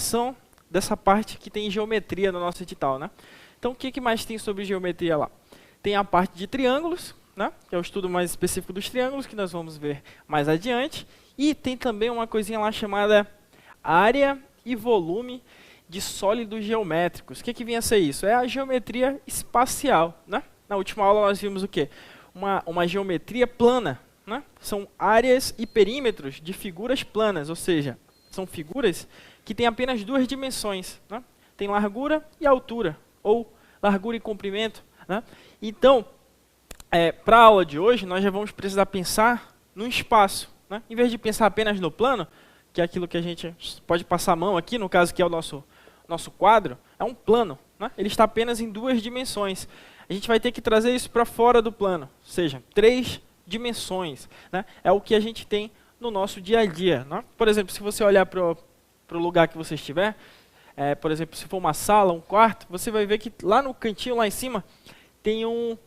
explicação dessa parte que tem geometria no nosso edital, né? Então, o que mais tem sobre geometria lá? Tem a parte de triângulos, né? Que é o estudo mais específico dos triângulos, que nós vamos ver mais adiante. E tem também uma coisinha lá chamada área e volume de sólidos geométricos. O que vinha a ser isso? É a geometria espacial, né? Na última aula nós vimos o quê? Uma geometria plana, né? São áreas e perímetros de figuras planas, ou seja, são figuras que têm apenas duas dimensões, né? Tem largura e altura, ou largura e comprimento, né? Então, para a aula de hoje, nós já vamos precisar pensar no espaço, né? Em vez de pensar apenas no plano, que é aquilo que a gente pode passar a mão aqui, no caso que é o nosso quadro, é um plano, né? Ele está apenas em duas dimensões. A gente vai ter que trazer isso para fora do plano, ou seja, 3 dimensões, né? É o que a gente tem no nosso dia a dia, né? Por exemplo, se você olhar para o lugar que você estiver, por exemplo, se for uma sala, um quarto, você vai ver que lá no cantinho, lá em cima, tem um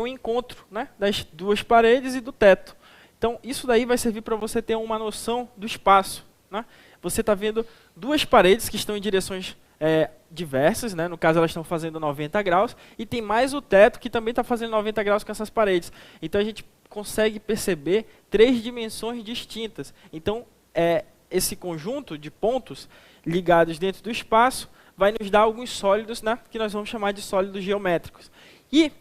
encontro, né, das duas paredes e do teto. Então, isso daí vai servir para você ter uma noção do espaço, né? Você está vendo duas paredes que estão em direções diversas, né? No caso, elas estão fazendo 90 graus, e tem mais o teto que também está fazendo 90 graus com essas paredes. Então, a gente consegue perceber 3 dimensões distintas. Então, esse conjunto de pontos ligados dentro do espaço vai nos dar alguns sólidos, né, que nós vamos chamar de sólidos geométricos. E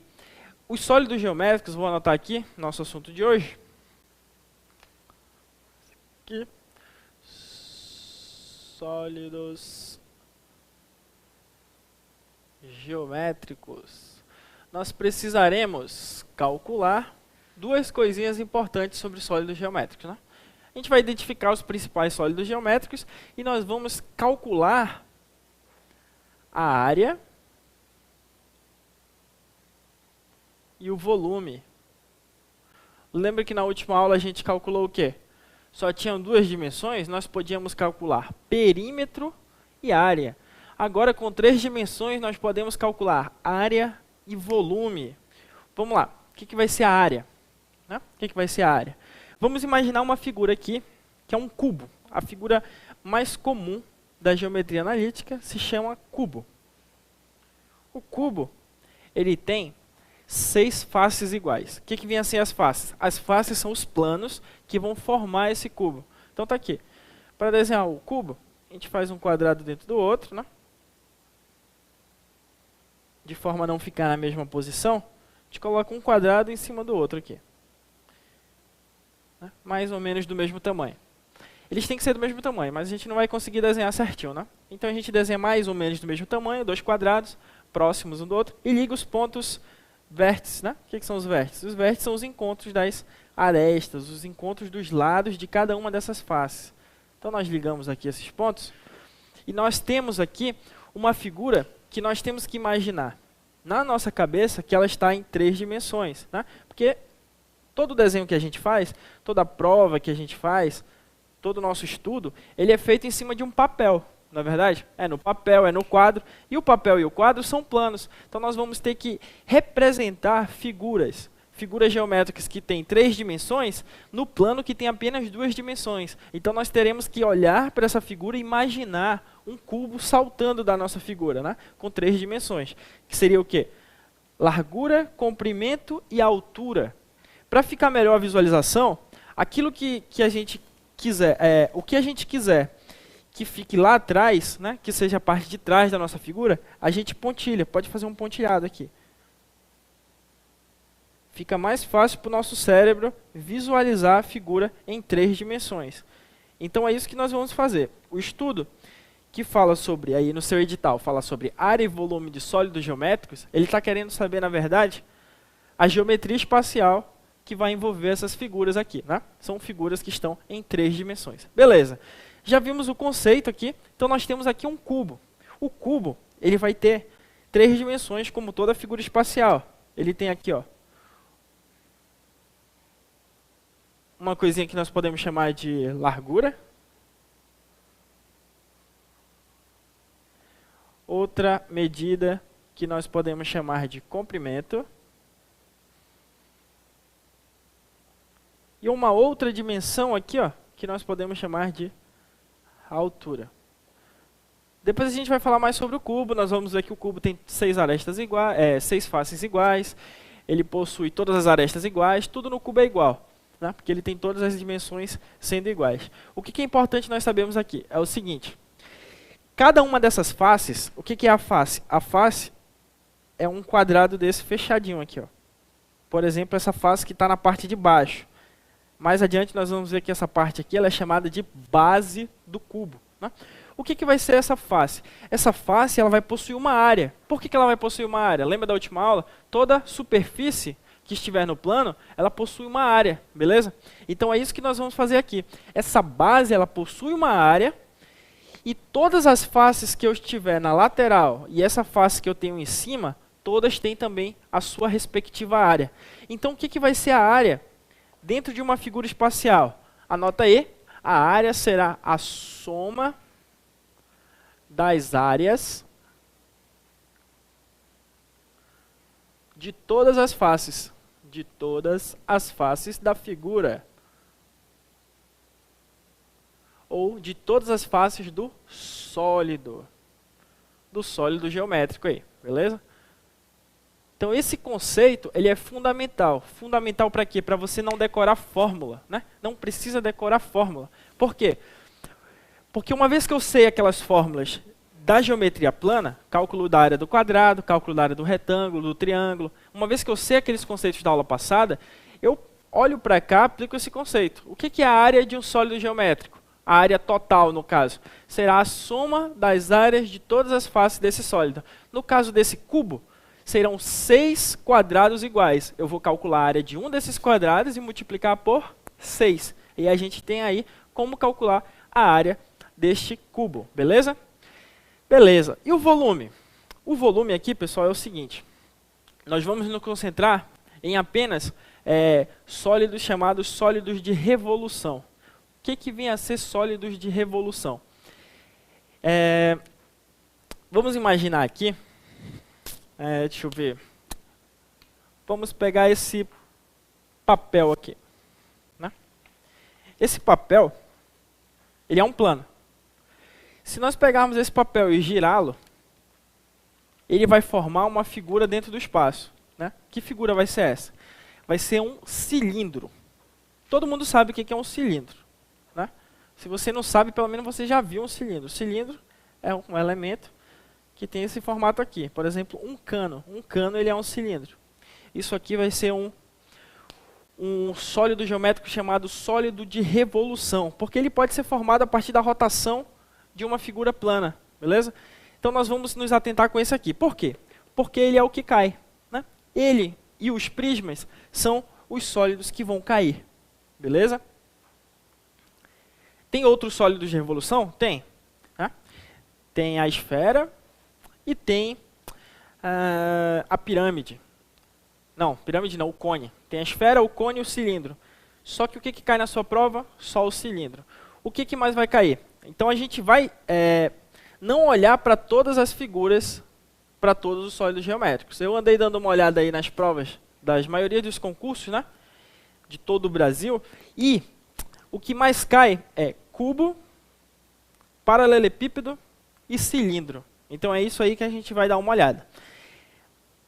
os sólidos geométricos, vou anotar aqui, nosso assunto de hoje. Aqui. Sólidos geométricos. Nós precisaremos calcular 2 coisinhas importantes sobre sólidos geométricos, né? A gente vai identificar os principais sólidos geométricos e nós vamos calcular a área e o volume. Lembra que na última aula a gente calculou o quê? Só tinham 2 dimensões, nós podíamos calcular perímetro e área. Agora, com 3 dimensões, nós podemos calcular área e volume. Vamos lá, o que vai ser a área? Né? O que vai ser a área? Vamos imaginar uma figura aqui, que é um cubo. A figura mais comum da geometria analítica se chama cubo. O cubo, ele tem 6 faces iguais. O que vem a ser as faces? As faces são os planos que vão formar esse cubo. Então está aqui. Para desenhar o cubo, a gente faz um quadrado dentro do outro, né? De forma a não ficar na mesma posição, a gente coloca um quadrado em cima do outro aqui. Mais ou menos do mesmo tamanho. Eles têm que ser do mesmo tamanho, mas a gente não vai conseguir desenhar certinho, né? Então a gente desenha mais ou menos do mesmo tamanho, 2 quadrados próximos um do outro, e liga os pontos vértices, né? O que são os vértices? Os vértices são os encontros das arestas, os encontros dos lados de cada uma dessas faces. Então nós ligamos aqui esses pontos, e nós temos aqui uma figura que nós temos que imaginar na nossa cabeça que ela está em 3 dimensões, né? Porque todo desenho que a gente faz, toda prova que a gente faz, todo o nosso estudo, ele é feito em cima de um papel, não é verdade? É no papel, é no quadro, e o papel e o quadro são planos. Então nós vamos ter que representar figuras geométricas que têm 3 dimensões, no plano que tem apenas 2 dimensões. Então nós teremos que olhar para essa figura e imaginar um cubo saltando da nossa figura, né? Com 3 dimensões, que seria o quê? Largura, comprimento e altura. Para ficar melhor a visualização, aquilo que a gente quiser, o que a gente quiser que fique lá atrás, né, que seja a parte de trás da nossa figura, a gente pontilha, pode fazer um pontilhado aqui. Fica mais fácil para o nosso cérebro visualizar a figura em 3 dimensões. Então é isso que nós vamos fazer. O estudo que fala sobre, aí no seu edital, fala sobre área e volume de sólidos geométricos, ele está querendo saber, na verdade, a geometria espacial que vai envolver essas figuras aqui, né? São figuras que estão em 3 dimensões. Beleza. Já vimos o conceito aqui, então nós temos aqui um cubo. O cubo, ele vai ter 3 dimensões, como toda figura espacial. Ele tem aqui, ó, uma coisinha que nós podemos chamar de largura. Outra medida que nós podemos chamar de comprimento. E uma outra dimensão aqui, ó, que nós podemos chamar de altura. Depois a gente vai falar mais sobre o cubo. Nós vamos ver que o cubo tem 6 arestas iguais, 6 faces iguais. Ele possui todas as arestas iguais. Tudo no cubo é igual, né? Porque ele tem todas as dimensões sendo iguais. O que é importante nós sabermos aqui é o seguinte. Cada uma dessas faces, o que é a face? A face é um quadrado desse fechadinho aqui, ó. Por exemplo, essa face que está na parte de baixo. Mais adiante nós vamos ver que essa parte aqui ela é chamada de base do cubo, né? O que vai ser essa face? Essa face ela vai possuir uma área. Por que ela vai possuir uma área? Lembra da última aula? Toda superfície que estiver no plano, ela possui uma área, beleza? Então é isso que nós vamos fazer aqui. Essa base ela possui uma área e todas as faces que eu estiver na lateral e essa face que eu tenho em cima, todas têm também a sua respectiva área. Então o que vai ser a área dentro de uma figura espacial? Anota aí, a área será a soma das áreas de todas as faces. De todas as faces da figura. Ou de todas as faces do sólido. Do sólido geométrico aí, beleza? Então esse conceito, ele é fundamental. Fundamental para quê? Para você não decorar fórmula, né? Não precisa decorar fórmula. Por quê? Porque uma vez que eu sei aquelas fórmulas da geometria plana, cálculo da área do quadrado, cálculo da área do retângulo, do triângulo, uma vez que eu sei aqueles conceitos da aula passada, eu olho para cá e aplico esse conceito. O que é a área de um sólido geométrico? A área total, no caso, será a soma das áreas de todas as faces desse sólido. No caso desse cubo, serão 6 quadrados iguais. Eu vou calcular a área de um desses quadrados e multiplicar por 6. E a gente tem aí como calcular a área deste cubo, beleza? Beleza. E o volume? O volume aqui, pessoal, é o seguinte. Nós vamos nos concentrar em apenas sólidos chamados sólidos de revolução. O que vem a ser sólidos de revolução? Vamos imaginar aqui, deixa eu ver, vamos pegar esse papel aqui, né? Esse papel, ele é um plano. Se nós pegarmos esse papel e girá-lo, ele vai formar uma figura dentro do espaço, né? Que figura vai ser essa? Vai ser um cilindro. Todo mundo sabe o que é um cilindro, né? Se você não sabe, pelo menos você já viu um cilindro. O cilindro é um elemento que tem esse formato aqui. Por exemplo, um cano. Um cano ele é um cilindro. Isso aqui vai ser um sólido geométrico chamado sólido de revolução, porque ele pode ser formado a partir da rotação de uma figura plana, beleza? Então nós vamos nos atentar com esse aqui. Por quê? Porque ele é o que cai, né? Ele e os prismas são os sólidos que vão cair, beleza? Tem outros sólidos de revolução? Tem. Né? Tem a esfera e tem a pirâmide. Não, pirâmide não, o cone. Tem a esfera, o cone e o cilindro. Só que o que cai na sua prova? Só o cilindro. O que mais vai cair? Então a gente vai não olhar para todas as figuras, para todos os sólidos geométricos. Eu andei dando uma olhada aí nas provas das maioria dos concursos, né, de todo o Brasil, e o que mais cai é cubo, paralelepípedo e cilindro. Então é isso aí que a gente vai dar uma olhada.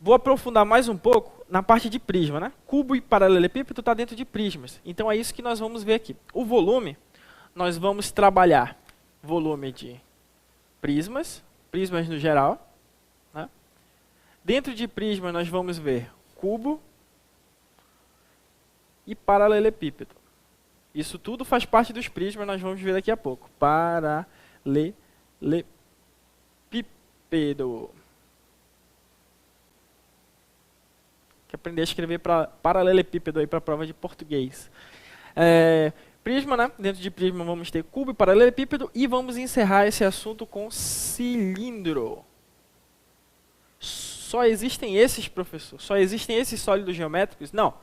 Vou aprofundar mais um pouco na parte de prisma, né? Cubo e paralelepípedo está dentro de prismas. Então é isso que nós vamos ver aqui. O volume, nós vamos trabalhar volume de prismas no geral, né? Dentro de prisma nós vamos ver cubo e paralelepípedo. Isso tudo faz parte dos prismas, nós vamos ver daqui a pouco. Paralelepípedo. Que aprender a escrever para paralelepípedo aí para a prova de português. Prisma, né? Dentro de prisma vamos ter cubo e paralelepípedo e vamos encerrar esse assunto com cilindro. Só existem esses, professor? Só existem esses sólidos geométricos? Não.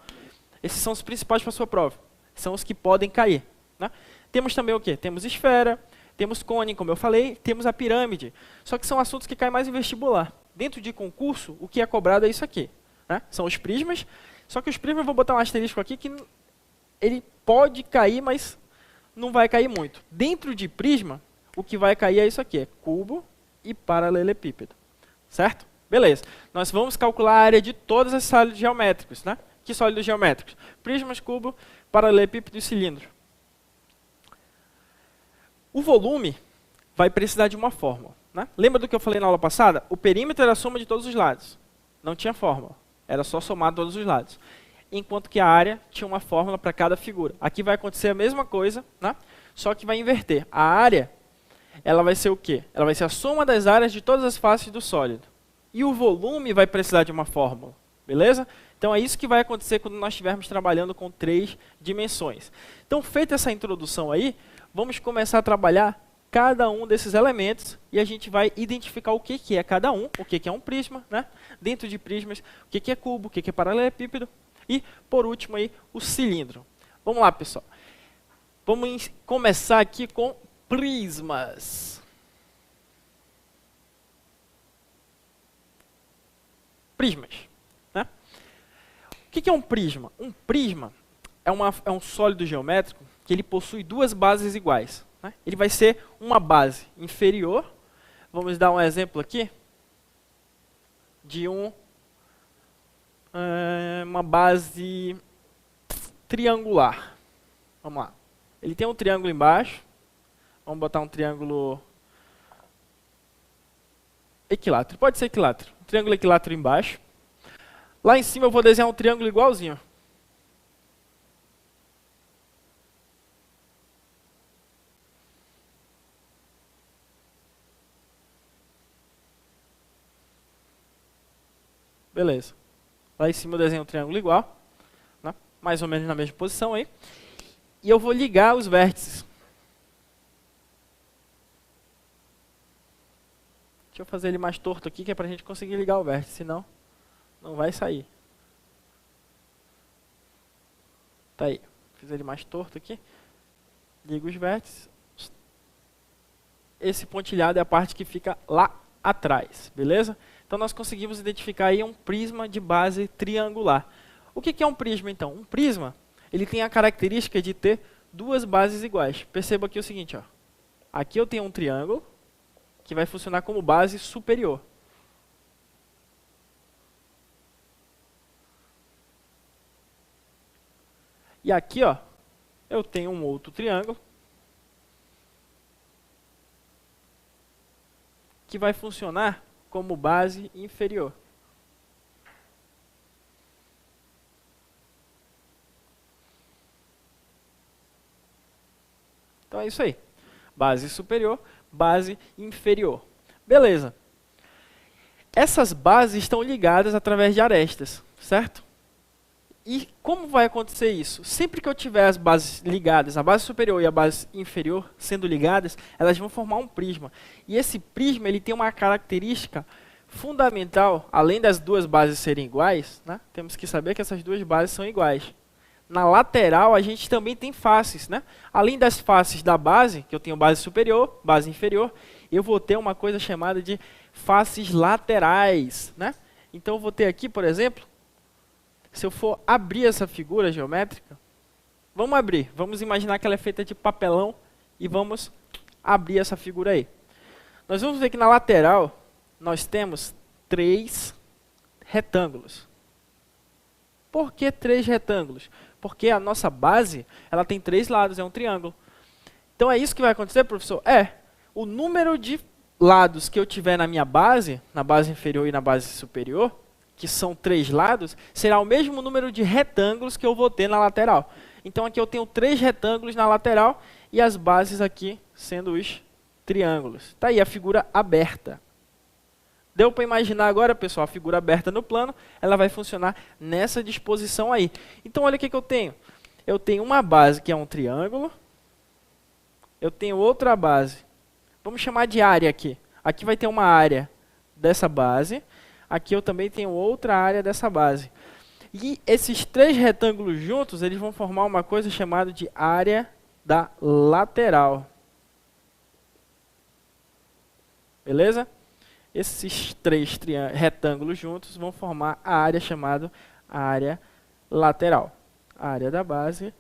Esses são os principais para a sua prova. São os que podem cair, né? Temos também o quê? Temos esfera, temos cone, como eu falei, temos a pirâmide. Só que são assuntos que caem mais em vestibular. Dentro de concurso, o que é cobrado é isso aqui, né? São os prismas. Só que os prismas, eu vou botar um asterisco aqui que ele pode cair, mas não vai cair muito. Dentro de prisma, o que vai cair é isso aqui, é cubo e paralelepípedo. Certo? Beleza. Nós vamos calcular a área de todos esses sólidos geométricos, né? Que sólidos geométricos? Prismas, cubo, paralelepípedo e cilindro. O volume vai precisar de uma fórmula, né? Lembra do que eu falei na aula passada? O perímetro era a soma de todos os lados. Não tinha fórmula. Era só somar todos os lados. Enquanto que a área tinha uma fórmula para cada figura. Aqui vai acontecer a mesma coisa, né? Só que vai inverter. A área, ela vai ser o quê? Ela vai ser a soma das áreas de todas as faces do sólido. E o volume vai precisar de uma fórmula. Beleza? Então é isso que vai acontecer quando nós estivermos trabalhando com 3 dimensões. Então, feita essa introdução aí, vamos começar a trabalhar cada um desses elementos e a gente vai identificar o que é cada um, o que é um prisma, né? Dentro de prismas, o que é cubo, o que é paralelepípedo e, por último, aí, o cilindro. Vamos lá, pessoal. Vamos começar aqui com prismas. Prismas. Né? O que é um prisma? Um prisma é um sólido geométrico que ele possui duas bases iguais. Né? Ele vai ser uma base inferior. Vamos dar um exemplo aqui de uma base triangular. Vamos lá. Ele tem um triângulo embaixo. Vamos botar um triângulo equilátero. Pode ser equilátero. Um triângulo equilátero embaixo. Lá em cima eu vou desenhar um triângulo igualzinho. Beleza. Lá em cima eu desenho um triângulo igual. Né? Mais ou menos na mesma posição aí. E eu vou ligar os vértices. Deixa eu fazer ele mais torto aqui, que é para a gente conseguir ligar o vértice, senão não vai sair. Tá aí. Fiz ele mais torto aqui. Ligo os vértices. Esse pontilhado é a parte que fica lá atrás, beleza? Então nós conseguimos identificar aí um prisma de base triangular. O que é um prisma, então? Um prisma, ele tem a característica de ter duas bases iguais. Perceba aqui o seguinte, ó. Aqui eu tenho um triângulo que vai funcionar como base superior. E aqui, ó, eu tenho um outro triângulo que vai funcionar como base inferior. Então é isso aí. Base superior, base inferior. Beleza. Essas bases estão ligadas através de arestas, certo? E como vai acontecer isso? Sempre que eu tiver as bases ligadas, a base superior e a base inferior sendo ligadas, elas vão formar um prisma. E esse prisma ele tem uma característica fundamental, além das duas bases serem iguais, né? Temos que saber que essas duas bases são iguais. Na lateral, a gente também tem faces, né? Além das faces da base, que eu tenho base superior, base inferior, eu vou ter uma coisa chamada de faces laterais, né? Então, eu vou ter aqui, por exemplo, se eu for abrir essa figura geométrica, vamos abrir. Vamos imaginar que ela é feita de papelão e vamos abrir essa figura aí. Nós vamos ver que na lateral nós temos 3 retângulos. Por que 3 retângulos? Porque a nossa base ela tem 3 lados, é um triângulo. Então é isso que vai acontecer, professor? O número de lados que eu tiver na minha base, na base inferior e na base superior, que são 3 lados, será o mesmo número de retângulos que eu vou ter na lateral. Então aqui eu tenho 3 retângulos na lateral e as bases aqui sendo os triângulos. Está aí a figura aberta. Deu para imaginar agora, pessoal, a figura aberta no plano, ela vai funcionar nessa disposição aí. Então olha o que eu tenho. Eu tenho uma base que é um triângulo. Eu tenho outra base. Vamos chamar de área aqui. Aqui vai ter uma área dessa base. Aqui eu também tenho outra área dessa base. E esses 3 retângulos juntos, eles vão formar uma coisa chamada de área da lateral. Beleza? Esses 3 retângulos juntos vão formar a área chamada área lateral. A área da base,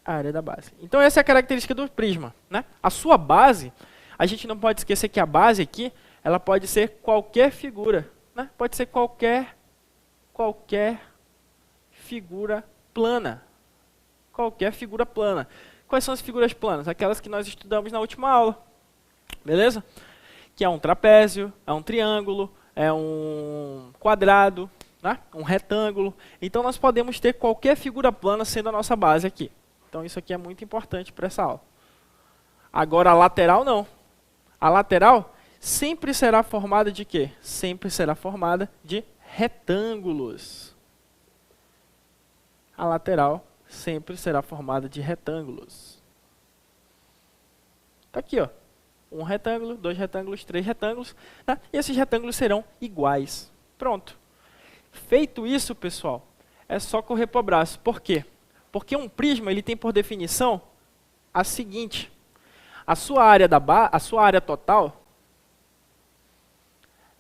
a área da base. Então essa é a característica do prisma, né? A sua base, a gente não pode esquecer que a base aqui ela pode ser qualquer figura, né? Pode ser qualquer figura plana. Qualquer figura plana. Quais são as figuras planas? Aquelas que nós estudamos na última aula. Beleza? Que é um trapézio, é um triângulo, é um quadrado, né? Um retângulo. Então nós podemos ter qualquer figura plana sendo a nossa base aqui. Então isso aqui é muito importante para essa aula. Agora a lateral não. A lateral sempre será formada de quê? Sempre será formada de retângulos. A lateral sempre será formada de retângulos. Está aqui, ó. Um retângulo, 2 retângulos, 3 retângulos. Tá? E esses retângulos serão iguais. Pronto. Feito isso, pessoal, é só correr para o braço. Por quê? Porque um prisma ele tem por definição a seguinte. A sua área total,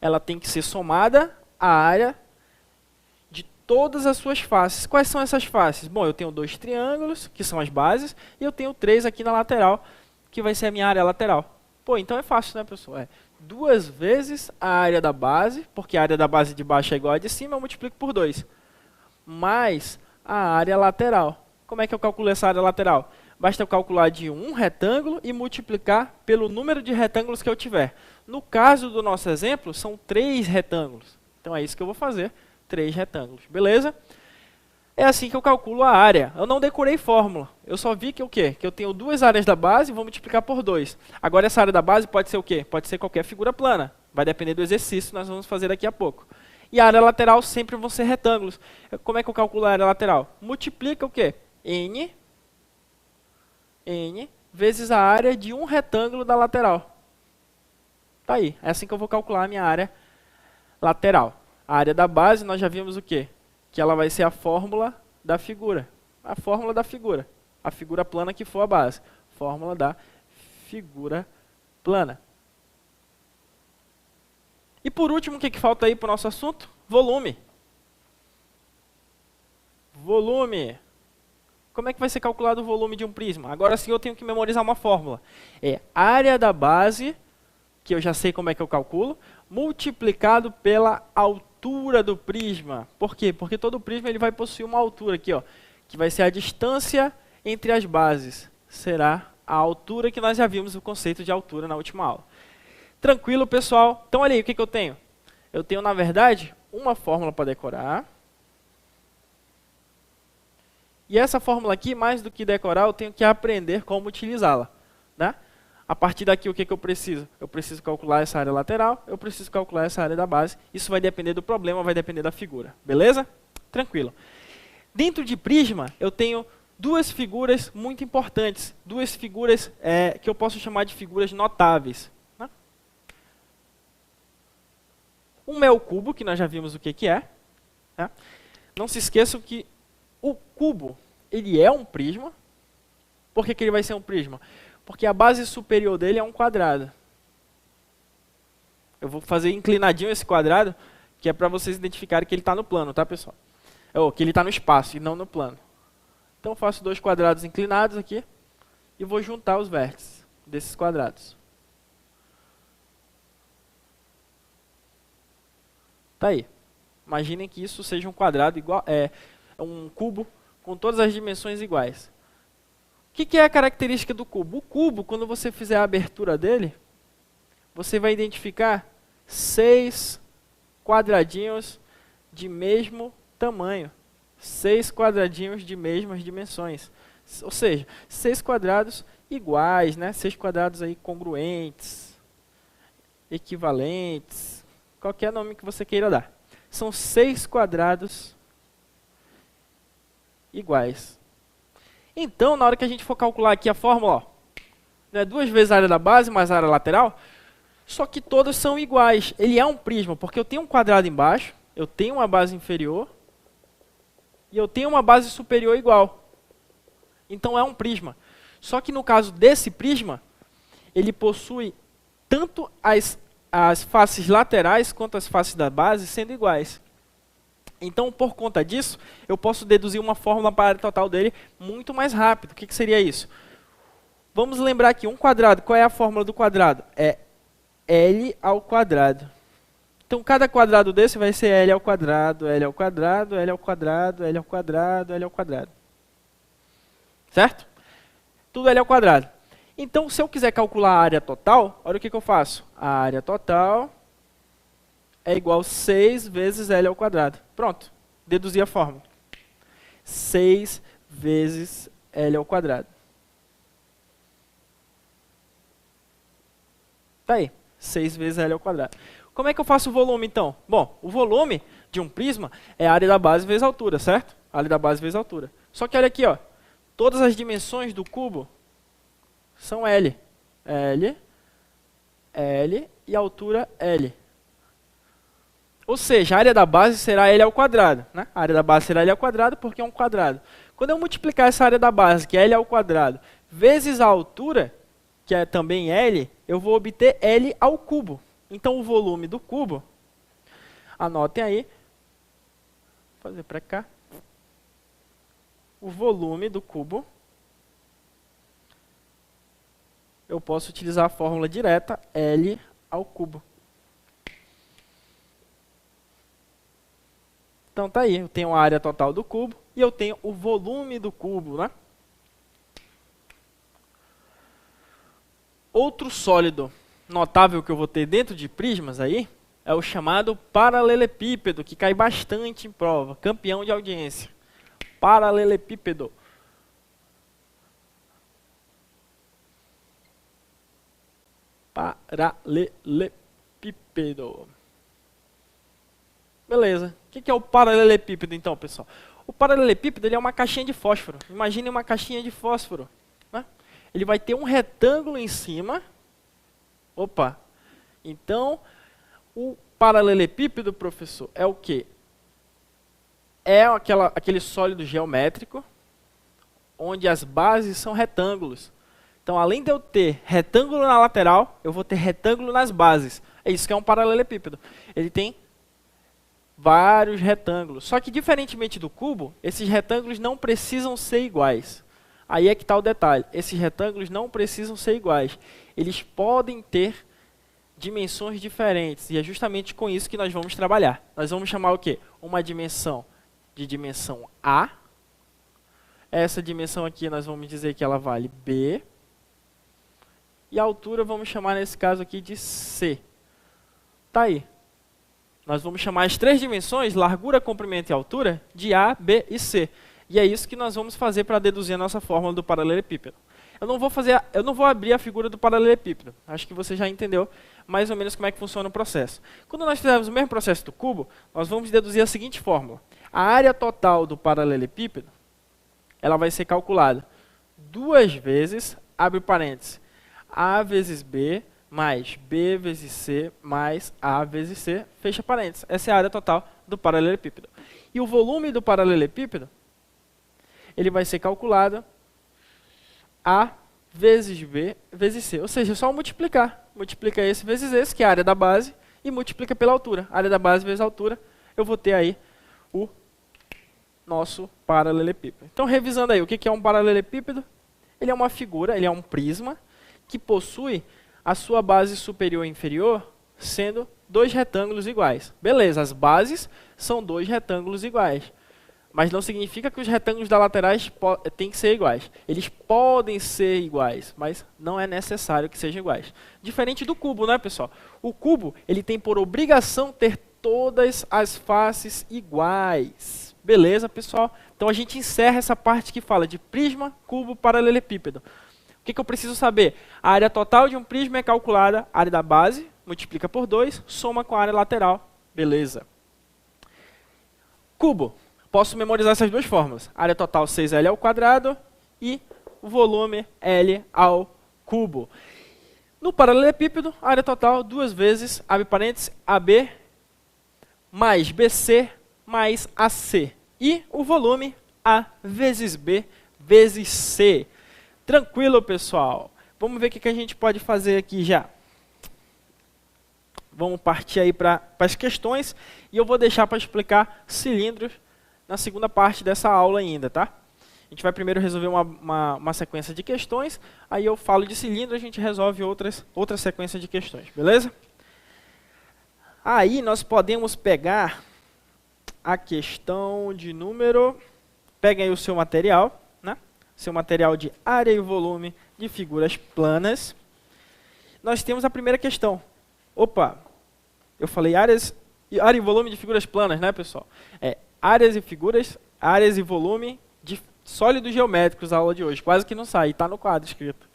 ela tem que ser somada à área de todas as suas faces. Quais são essas faces? Bom, eu tenho 2 triângulos, que são as bases, e eu tenho 3 aqui na lateral, que vai ser a minha área lateral. Pô, então é fácil, né, pessoal? É 2 vezes a área da base, porque a área da base de baixo é igual à de cima, eu multiplico por 2. Mais a área lateral. Como é que eu calculo essa área lateral? Basta eu calcular de um retângulo e multiplicar pelo número de retângulos que eu tiver. No caso do nosso exemplo, são 3 retângulos. Então é isso que eu vou fazer, 3 retângulos. Beleza? É assim que eu calculo a área. Eu não decorei fórmula. Eu só vi que o quê? Que eu tenho 2 áreas da base e vou multiplicar por 2. Agora essa área da base pode ser o quê? Pode ser qualquer figura plana. Vai depender do exercício que nós vamos fazer daqui a pouco. E a área lateral sempre vão ser retângulos. Como é que eu calculo a área lateral? Multiplica o quê? N vezes a área de um retângulo da lateral. Tá aí. É assim que eu vou calcular a minha área lateral. A área da base, nós já vimos o quê? Que ela vai ser a fórmula da figura. A fórmula da figura. A figura plana que for a base. Fórmula da figura plana. E por último, o que falta aí para o nosso assunto? Volume. Volume. Como é que vai ser calculado o volume de um prisma? Agora sim eu tenho que memorizar uma fórmula. É área da base, que eu já sei como é que eu calculo, multiplicado pela altura do prisma. Por quê? Porque todo prisma ele vai possuir uma altura aqui, ó, que vai ser a distância entre as bases. Será a altura que nós já vimos o conceito de altura na última aula. Tranquilo, pessoal? Então olha aí, o que eu tenho? Eu tenho, na verdade, uma fórmula para decorar. E essa fórmula aqui, mais do que decorar, eu tenho que aprender como utilizá-la, né? A partir daqui, o que eu preciso? Eu preciso calcular essa área lateral, eu preciso calcular essa área da base. Isso vai depender do problema, vai depender da figura. Beleza? Tranquilo. Dentro de prisma, eu tenho 2 figuras muito importantes. 2 figuras que eu posso chamar de figuras notáveis. Né? Uma é o cubo, que nós já vimos o que é. Né? Não se esqueçam que o cubo, ele é um prisma. Por que ele vai ser um prisma? Porque a base superior dele é um quadrado. Eu vou fazer inclinadinho esse quadrado, que é para vocês identificarem que ele está no plano, tá, pessoal? Que ele está no espaço e não no plano. Então eu faço 2 quadrados inclinados aqui e vou juntar os vértices desses quadrados. Tá aí. Imaginem que isso seja um quadrado igual, um cubo com todas as dimensões iguais. O que é a característica do cubo? O cubo, quando você fizer a abertura dele, você vai identificar 6 quadradinhos de mesmo tamanho. 6 quadradinhos de mesmas dimensões. Ou seja, 6 quadrados iguais, né? 6 quadrados aí congruentes, equivalentes, qualquer nome que você queira dar. São 6 quadrados iguais. Então, na hora que a gente for calcular aqui a fórmula, ó, né, 2 vezes a área da base mais a área lateral, só que todos são iguais. Ele é um prisma, porque eu tenho um quadrado embaixo, eu tenho uma base inferior e eu tenho uma base superior igual. Então é um prisma. Só que no caso desse prisma, ele possui tanto as faces laterais quanto as faces da base sendo iguais. Então, por conta disso, eu posso deduzir uma fórmula para a área total dele muito mais rápido. O que seria isso? Vamos lembrar aqui, um quadrado, qual é a fórmula do quadrado? É L ao quadrado. Então, cada quadrado desse vai ser L ao quadrado, L ao quadrado, L ao quadrado, L ao quadrado, L ao quadrado. Certo? Tudo L ao quadrado. Então, se eu quiser calcular a área total, olha o que eu faço. A área total é igual a 6 vezes L ao quadrado. Pronto. Deduzi a fórmula. 6 vezes L ao quadrado. Tá aí. 6 vezes L ao quadrado. Como é que eu faço o volume, então? Bom, o volume de um prisma é a área da base vezes a altura, certo? A área da base vezes a altura. Só que olha aqui, ó. Todas as dimensões do cubo são L. L, L e a altura L. Ou seja, a área da base será L ao quadrado. Né? A área da base será L ao quadrado porque é um quadrado. Quando eu multiplicar essa área da base, que é L ao quadrado, vezes a altura, que é também L, eu vou obter L ao cubo. Então, o volume do cubo, anotem aí, vou fazer para cá, o volume do cubo, eu posso utilizar a fórmula direta, L ao cubo. Então, tá aí, eu tenho a área total do cubo e eu tenho o volume do cubo, né? Outro sólido notável que eu vou ter dentro de prismas aí é o chamado paralelepípedo, que cai bastante em prova, campeão de audiência. Paralelepípedo. Paralelepípedo. Beleza. O que é o paralelepípedo então, pessoal? O paralelepípedo ele é uma caixinha de fósforo. Imagine uma caixinha de fósforo. Né? Ele vai ter um retângulo em cima. Opa! Então, o paralelepípedo, professor, é o quê? É aquele sólido geométrico, onde as bases são retângulos. Então, além de eu ter retângulo na lateral, eu vou ter retângulo nas bases. É isso que é um paralelepípedo. Ele tem vários retângulos. Só que, diferentemente do cubo, esses retângulos não precisam ser iguais. Aí é que está o detalhe. Esses retângulos não precisam ser iguais. Eles podem ter dimensões diferentes. E é justamente com isso que nós vamos trabalhar. Nós vamos chamar o quê? Uma dimensão de dimensão A. Essa dimensão aqui nós vamos dizer que ela vale B. E a altura vamos chamar nesse caso aqui de C. Tá aí. Nós vamos chamar as três dimensões, largura, comprimento e altura, de A, B e C. E é isso que nós vamos fazer para deduzir a nossa fórmula do paralelepípedo. Eu não vou abrir a figura do paralelepípedo. Acho que você já entendeu mais ou menos como é que funciona o processo. Quando nós fizermos o mesmo processo do cubo, nós vamos deduzir a seguinte fórmula. A área total do paralelepípedo, ela vai ser calculada 2 vezes, abre parênteses, A vezes B, mais B vezes C, mais A vezes C, fecha parênteses. Essa é a área total do paralelepípedo. E o volume do paralelepípedo, ele vai ser calculado A vezes B vezes C. Ou seja, é só multiplicar. Multiplica esse vezes esse, que é a área da base, e multiplica pela altura. A área da base vezes a altura, eu vou ter aí o nosso paralelepípedo. Então, revisando aí, o que é um paralelepípedo? Ele é uma figura, ele é um prisma, que possui a sua base superior e inferior sendo 2 retângulos iguais. Beleza, as bases são 2 retângulos iguais. Mas não significa que os retângulos da laterais têm que ser iguais. Eles podem ser iguais, mas não é necessário que sejam iguais. Diferente do cubo, né, pessoal? O cubo, ele tem por obrigação ter todas as faces iguais. Beleza, pessoal? Então a gente encerra essa parte que fala de prisma, cubo, paralelepípedo. O que eu preciso saber? A área total de um prisma é calculada, a área da base, multiplica por 2, soma com a área lateral. Beleza. Cubo. Posso memorizar essas duas fórmulas. Área total 6L ao quadrado e o volume L ao cubo. No paralelepípedo, a área total 2 vezes, abre parênteses, AB mais BC mais AC. E o volume A vezes B vezes C. Tranquilo, pessoal? Vamos ver o que a gente pode fazer aqui já. Vamos partir aí para as questões e eu vou deixar para explicar cilindros na segunda parte dessa aula ainda, tá? A gente vai primeiro resolver uma sequência de questões, aí eu falo de cilindro, a gente resolve outra sequência de questões, beleza? Aí nós podemos pegar a questão de número... Peguem aí o seu material, né? Seu material de área e volume de figuras planas. Nós temos a primeira questão. Opa, eu falei área e volume de figuras planas, né, pessoal? Áreas e volume de sólidos geométricos, a aula de hoje. Quase que não sai, está no quadro escrito.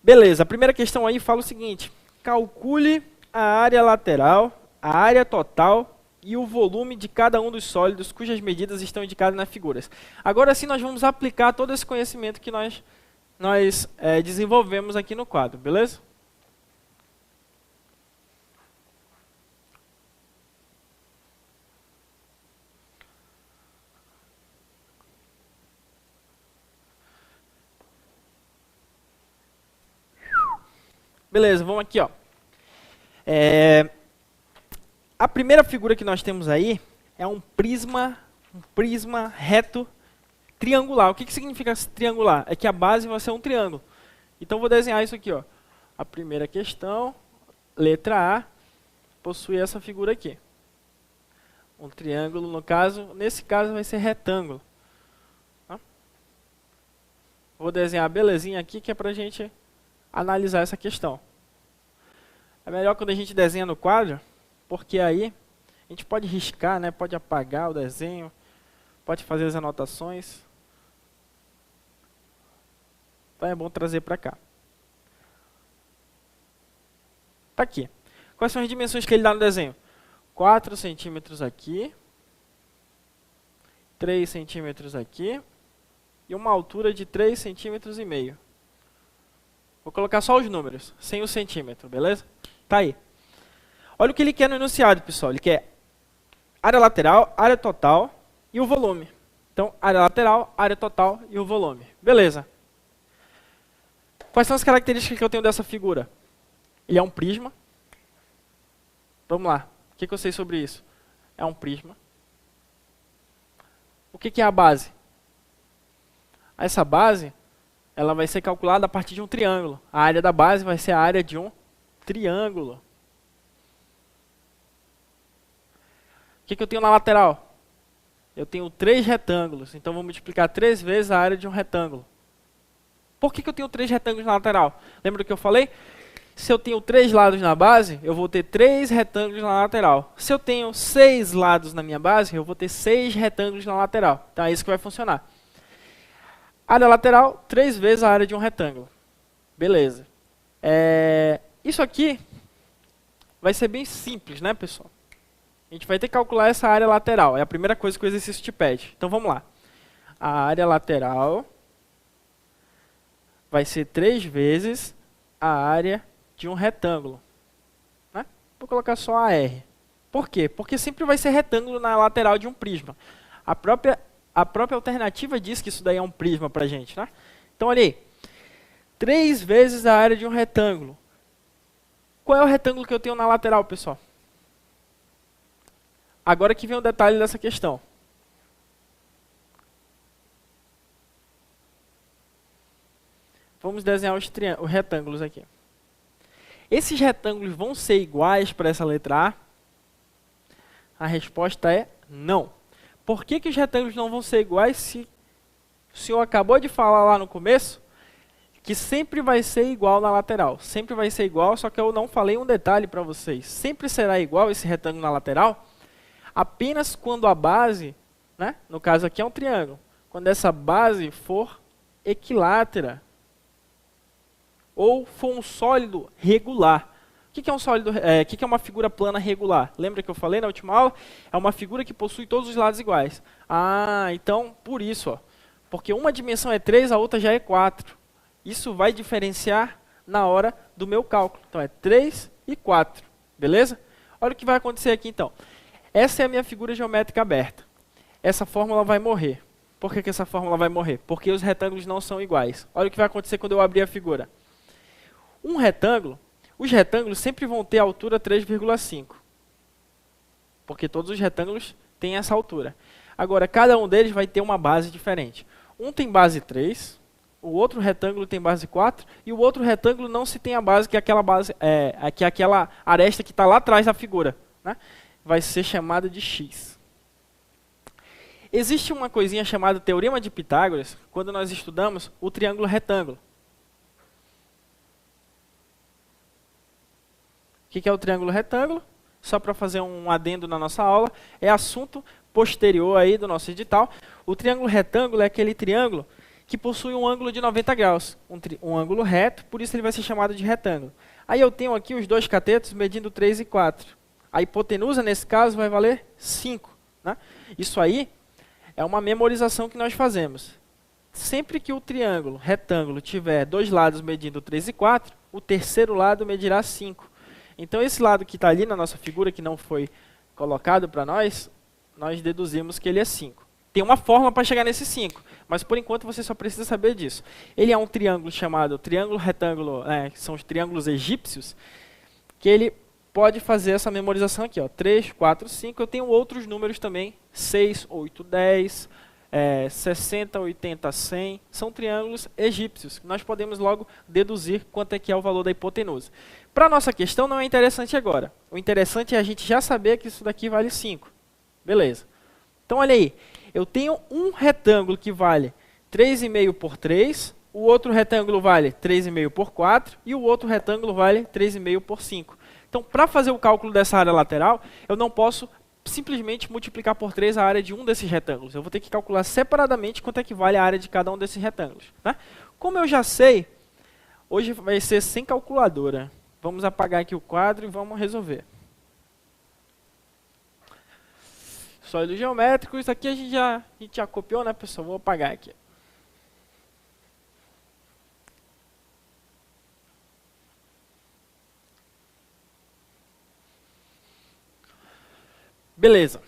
Beleza, a primeira questão aí fala o seguinte. Calcule a área lateral, a área total e o volume de cada um dos sólidos cujas medidas estão indicadas nas figuras. Agora sim nós vamos aplicar todo esse conhecimento que nós desenvolvemos aqui no quadro, beleza? Beleza, vamos aqui, ó. A primeira figura que nós temos aí é um prisma reto triangular. O que significa triangular? É que a base vai ser um triângulo. Então vou desenhar isso aqui, ó. A primeira questão, letra A, possui essa figura aqui. Um triângulo, nesse caso vai ser retângulo. Vou desenhar belezinha aqui que é pra gente analisar essa questão. É melhor quando a gente desenha no quadro, porque aí a gente pode riscar, né? Pode apagar o desenho, pode fazer as anotações. Então é bom trazer para cá. Tá aqui. Quais são as dimensões que ele dá no desenho? 4 centímetros aqui, 3 centímetros aqui e uma altura de 3,5 centímetros. Vou colocar só os números, sem o centímetro, beleza? Tá aí. Olha o que ele quer no enunciado, pessoal. Ele quer área lateral, área total e o volume. Então, área lateral, área total e o volume. Beleza. Quais são as características que eu tenho dessa figura? Ele é um prisma. Vamos lá. O que eu sei sobre isso? É um prisma. O que é a base? Essa base, ela vai ser calculada a partir de um triângulo. A área da base vai ser a área de um triângulo. O que eu tenho na lateral? Eu tenho 3 retângulos, então vou multiplicar 3 vezes a área de um retângulo. Por que eu tenho 3 retângulos na lateral? Lembra do que eu falei? Se eu tenho 3 lados na base, eu vou ter 3 retângulos na lateral. Se eu tenho 6 lados na minha base, eu vou ter 6 retângulos na lateral. Então é isso que vai funcionar. Área lateral, 3 vezes a área de um retângulo. Beleza. Isso aqui vai ser bem simples, né, pessoal? A gente vai ter que calcular essa área lateral. É a primeira coisa que o exercício te pede. Então vamos lá. A área lateral vai ser 3 vezes a área de um retângulo. Né? Vou colocar só AR. Por quê? Porque sempre vai ser retângulo na lateral de um prisma. A própria alternativa diz que isso daí é um prisma para a gente. Né? Então olha aí. 3 vezes a área de um retângulo. Qual é o retângulo que eu tenho na lateral, pessoal? Agora que vem o detalhe dessa questão. Vamos desenhar os retângulos aqui. Esses retângulos vão ser iguais para essa letra A? A resposta é não. Por que os retângulos não vão ser iguais se o senhor acabou de falar lá no começo que sempre vai ser igual na lateral? Sempre vai ser igual, só que eu não falei um detalhe para vocês. Sempre será igual esse retângulo na lateral apenas quando a base, né, no caso aqui é um triângulo, quando essa base for equilátera ou for um sólido regular. O que é um sólido? O que é uma figura plana regular? Lembra que eu falei na última aula? É uma figura que possui todos os lados iguais. Ah, então por isso, ó, porque uma dimensão é 3, a outra já é 4. Isso vai diferenciar na hora do meu cálculo. Então é 3 e 4, beleza? Olha o que vai acontecer aqui então. Essa é a minha figura geométrica aberta. Essa fórmula vai morrer. Por que essa fórmula vai morrer? Porque os retângulos não são iguais. Olha o que vai acontecer quando eu abrir a figura. Um retângulo, os retângulos sempre vão ter a altura 3,5. Porque todos os retângulos têm essa altura. Agora, cada um deles vai ter uma base diferente. Um tem base 3, o outro retângulo tem base 4, e o outro retângulo não se tem a base, que é aquela aresta que está lá atrás da figura, né? Vai ser chamada de x. Existe uma coisinha chamada Teorema de Pitágoras, quando nós estudamos o triângulo retângulo. O que é o triângulo retângulo? Só para fazer um adendo na nossa aula, é assunto posterior aí do nosso edital. O triângulo retângulo é aquele triângulo que possui um ângulo de 90 graus, um ângulo reto, por isso ele vai ser chamado de retângulo. Aí eu tenho aqui os dois catetos medindo 3 e 4. A hipotenusa, nesse caso, vai valer 5. Né? Isso aí é uma memorização que nós fazemos. Sempre que o triângulo retângulo tiver dois lados medindo 3 e 4, o terceiro lado medirá 5. Então, esse lado que está ali na nossa figura, que não foi colocado para nós deduzimos que ele é 5. Tem uma fórmula para chegar nesse 5, mas por enquanto você só precisa saber disso. Ele é um triângulo chamado triângulo retângulo, que são os triângulos egípcios, que ele pode fazer essa memorização aqui, ó, 3, 4, 5. Eu tenho outros números também, 6, 8, 10, 60, 80, 100. São triângulos egípcios. Nós podemos logo deduzir quanto é que é o valor da hipotenusa. Para a nossa questão não é interessante agora. O interessante é a gente já saber que isso daqui vale 5. Beleza. Então olha aí, eu tenho um retângulo que vale 3,5 por 3, o outro retângulo vale 3,5 por 4 e o outro retângulo vale 3,5 por 5. Então, para fazer o cálculo dessa área lateral, eu não posso simplesmente multiplicar por 3 a área de um desses retângulos. Eu vou ter que calcular separadamente quanto é que vale a área de cada um desses retângulos. Né? Como eu já sei, hoje vai ser sem calculadora. Vamos apagar aqui o quadro e vamos resolver. Sólidos geométricos, isso aqui a gente já copiou, né, pessoal? Vou apagar aqui. Beleza.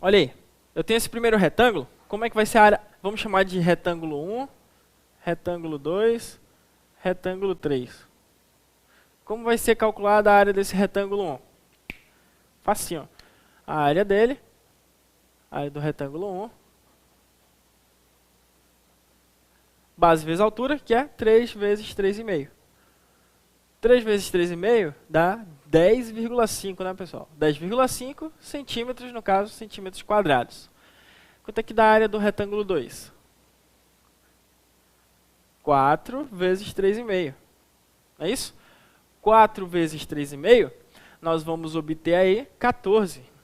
Olha aí, eu tenho esse primeiro retângulo. Como é que vai ser a área? Vamos chamar de retângulo 1, retângulo 2, retângulo 3. Como vai ser calculada a área desse retângulo 1? Facinho. A área dele, a área do retângulo 1, base vezes altura, que é 3 vezes 3,5. 3 vezes 3,5 dá 10,5, né, pessoal? 10,5 centímetros, no caso, centímetros quadrados. Quanto é que dá a área do retângulo 2? 4 vezes 3,5. É isso? 4 vezes 3,5, nós vamos obter aí 14.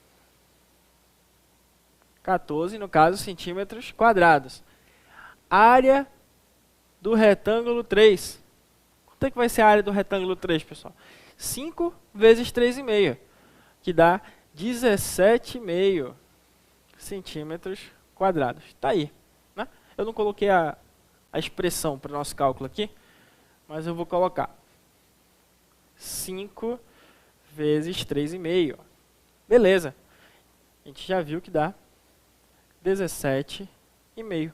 14, no caso, centímetros quadrados. Área do retângulo 3. Quanto é que vai ser a área do retângulo 3, pessoal? 5 vezes 3,5, que dá 17,5 centímetros quadrados. Está aí. Né? Eu não coloquei a expressão para o nosso cálculo aqui, mas eu vou colocar. 5 vezes 3,5. Beleza. A gente já viu que dá 17,5.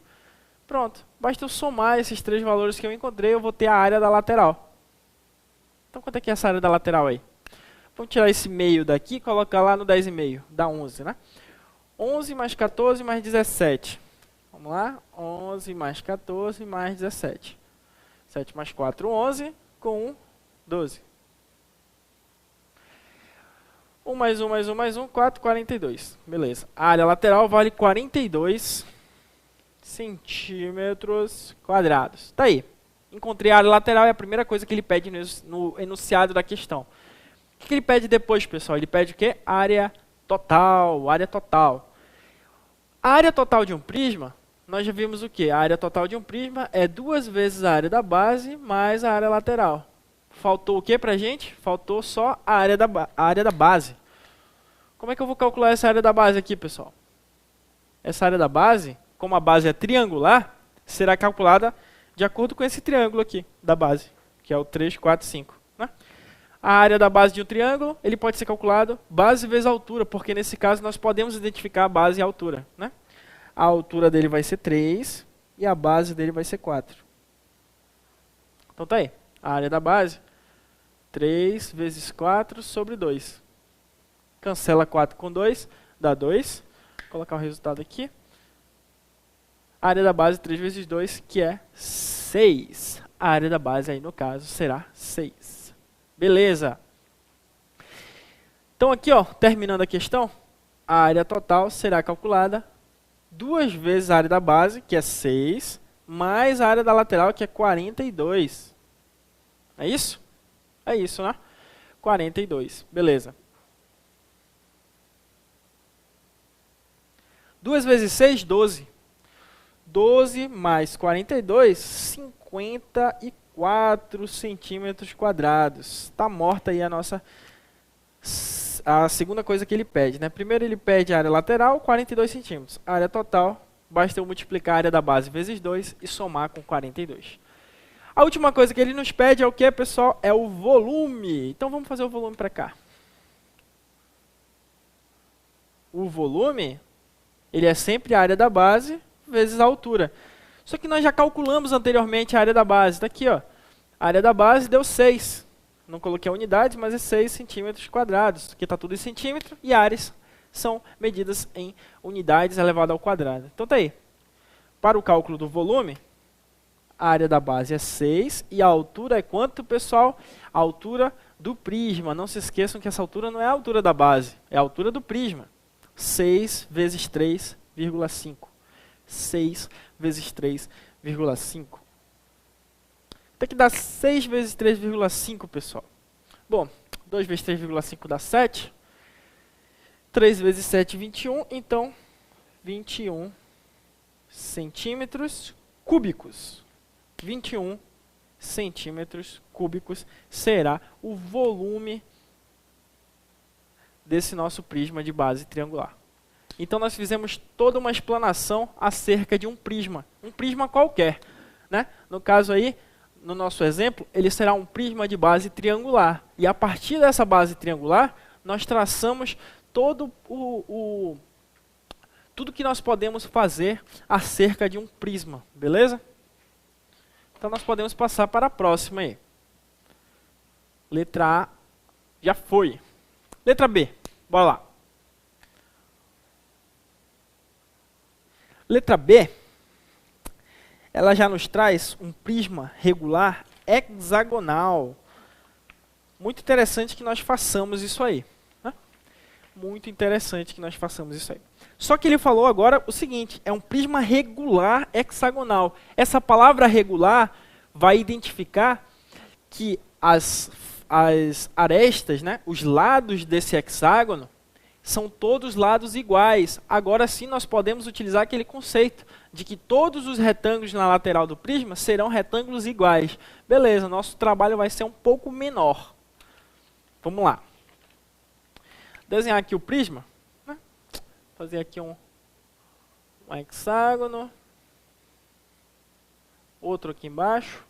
Pronto. Basta eu somar esses três valores que eu encontrei, eu vou ter a área da lateral. Então, quanto é que é essa área da lateral aí? Vamos tirar esse meio daqui e colocar lá no 10,5. Dá 11, né? 11 mais 14 mais 17. Vamos lá. 11 mais 14 mais 17. 7 mais 4, 11. Com 1, 12. 1 mais 1 mais 1 mais 1, 4, 42. Beleza. A área lateral vale 42 centímetros quadrados. Tá aí. Encontrei a área lateral, é a primeira coisa que ele pede no enunciado da questão. O que ele pede depois, pessoal? Ele pede o quê? Área total. Área total. A área total de um prisma, nós já vimos o quê? A área total de um prisma é 2 vezes a área da base mais a área lateral. Faltou o que para a gente? Faltou só a área da base. Como é que eu vou calcular essa área da base aqui, pessoal? Essa área da base, como a base é triangular, será calculada de acordo com esse triângulo aqui da base, que é o 3, 4, 5. Né? A área da base de um triângulo, ele pode ser calculado base vezes altura, porque nesse caso nós podemos identificar a base e a altura. Né? A altura dele vai ser 3 e a base dele vai ser 4. Então tá aí, a área da base, 3 vezes 4 sobre 2. Cancela 4 com 2, dá 2. Vou colocar o resultado aqui. A área da base 3 vezes 2, que é 6. A área da base aí, no caso, será 6. Beleza. Então aqui, ó, terminando a questão, a área total será calculada 2 vezes a área da base, que é 6, mais a área da lateral, que é 42. É isso? É isso, né? 42. Beleza. 2 vezes 6, 12. 12 mais 42, 54 centímetros quadrados. Está morta aí a segunda coisa que ele pede, né? Primeiro ele pede a área lateral, 42 centímetros. A área total, basta eu multiplicar a área da base vezes 2 e somar com 42. A última coisa que ele nos pede é o que, pessoal? É o volume. Então vamos fazer o volume para cá. O volume, ele é sempre a área da base vezes a altura. Só que nós já calculamos anteriormente a área da base. Está aqui, ó. A área da base deu 6. Não coloquei a unidade, mas é 6 centímetros quadrados. Aqui está tudo em centímetro e áreas são medidas em unidades elevado ao quadrado. Então tá aí. Para o cálculo do volume, a área da base é 6 e a altura é quanto, pessoal? A altura do prisma. Não se esqueçam que essa altura não é a altura da base, é a altura do prisma. 6 vezes 3,5. 6 vezes 3,5. Tem que dar 6 vezes 3,5, pessoal. Bom, 2 vezes 3,5 dá 7. 3 vezes 7, 21. Então, 21 centímetros cúbicos. 21 centímetros cúbicos será o volume desse nosso prisma de base triangular. Então, nós fizemos toda uma explanação acerca de um prisma qualquer, né? No caso aí, no nosso exemplo, ele será um prisma de base triangular. E a partir dessa base triangular, nós traçamos tudo que nós podemos fazer acerca de um prisma, beleza? Então, nós podemos passar para a próxima aí. Letra A já foi. Letra B, bora lá. Letra B, ela já nos traz um prisma regular hexagonal. Muito interessante que nós façamos isso aí, né? Muito interessante que nós façamos isso aí. Só que ele falou agora o seguinte, é um prisma regular hexagonal. Essa palavra regular vai identificar que as arestas, né, os lados desse hexágono, são todos lados iguais. Agora sim nós podemos utilizar aquele conceito de que todos os retângulos na lateral do prisma serão retângulos iguais. Beleza, nosso trabalho vai ser um pouco menor. Vamos lá. Desenhar aqui o prisma, né? Fazer aqui um hexágono. Outro aqui embaixo.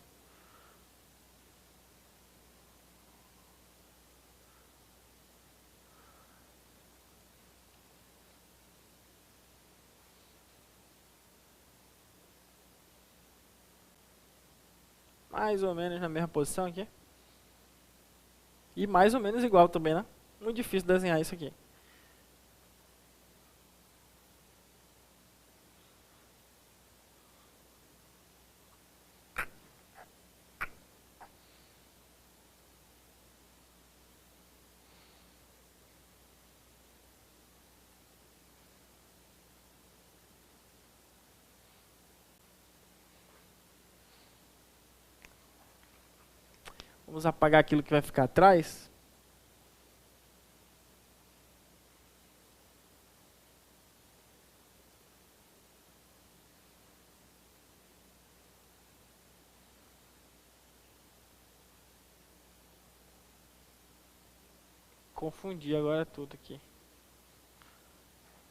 Mais ou menos na mesma posição aqui. E mais ou menos igual também, né? Muito difícil desenhar isso aqui. Vamos apagar aquilo que vai ficar atrás. Confundi agora tudo aqui.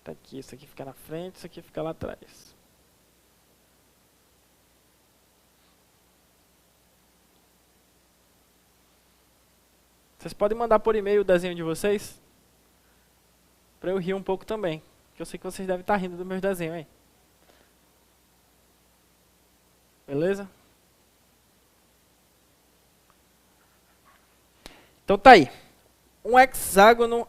Tá aqui, isso aqui fica na frente, isso aqui fica lá atrás. Vocês podem mandar por e-mail o desenho de vocês? Para eu rir um pouco também. Que eu sei que vocês devem estar rindo dos meus desenhos aí. Beleza? Então tá aí. Um hexágono,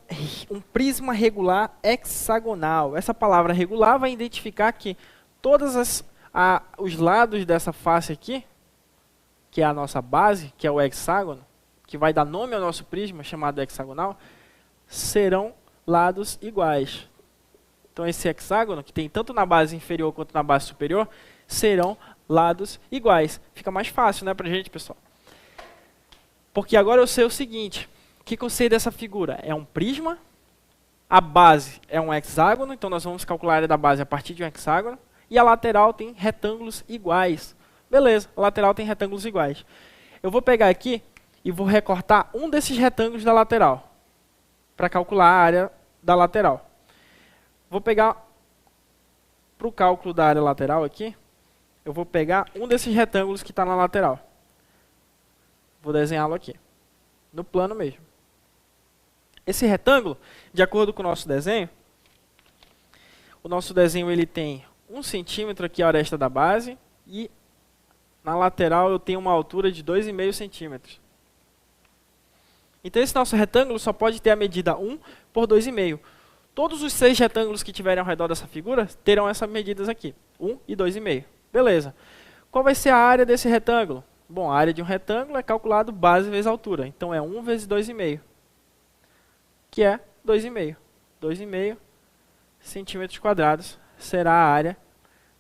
um prisma regular hexagonal. Essa palavra regular vai identificar que todas os lados dessa face aqui, que é a nossa base, que é o hexágono, que vai dar nome ao nosso prisma, chamado hexagonal, serão lados iguais. Então esse hexágono, que tem tanto na base inferior quanto na base superior, serão lados iguais. Fica mais fácil, né, pra gente, pessoal? Porque agora eu sei o seguinte, o que eu sei dessa figura? É um prisma, a base é um hexágono, então nós vamos calcular a área da base a partir de um hexágono, e a lateral tem retângulos iguais. Beleza, a lateral tem retângulos iguais. Eu vou pegar aqui e vou recortar um desses retângulos da lateral, para calcular a área da lateral. Vou pegar, para o cálculo da área lateral aqui, eu vou pegar um desses retângulos que está na lateral. Vou desenhá-lo aqui, no plano mesmo. Esse retângulo, de acordo com o nosso desenho ele tem 1 centímetro aqui a aresta da base e na lateral eu tenho uma altura de 2,5 centímetros. Então esse nosso retângulo só pode ter a medida 1 por 2,5. Todos os 6 retângulos que tiverem ao redor dessa figura terão essas medidas aqui, 1 e 2,5. Beleza. Qual vai ser a área desse retângulo? Bom, a área de um retângulo é calculado base vezes altura. Então é 1 vezes 2,5, que é 2,5. 2,5 centímetros quadrados será a área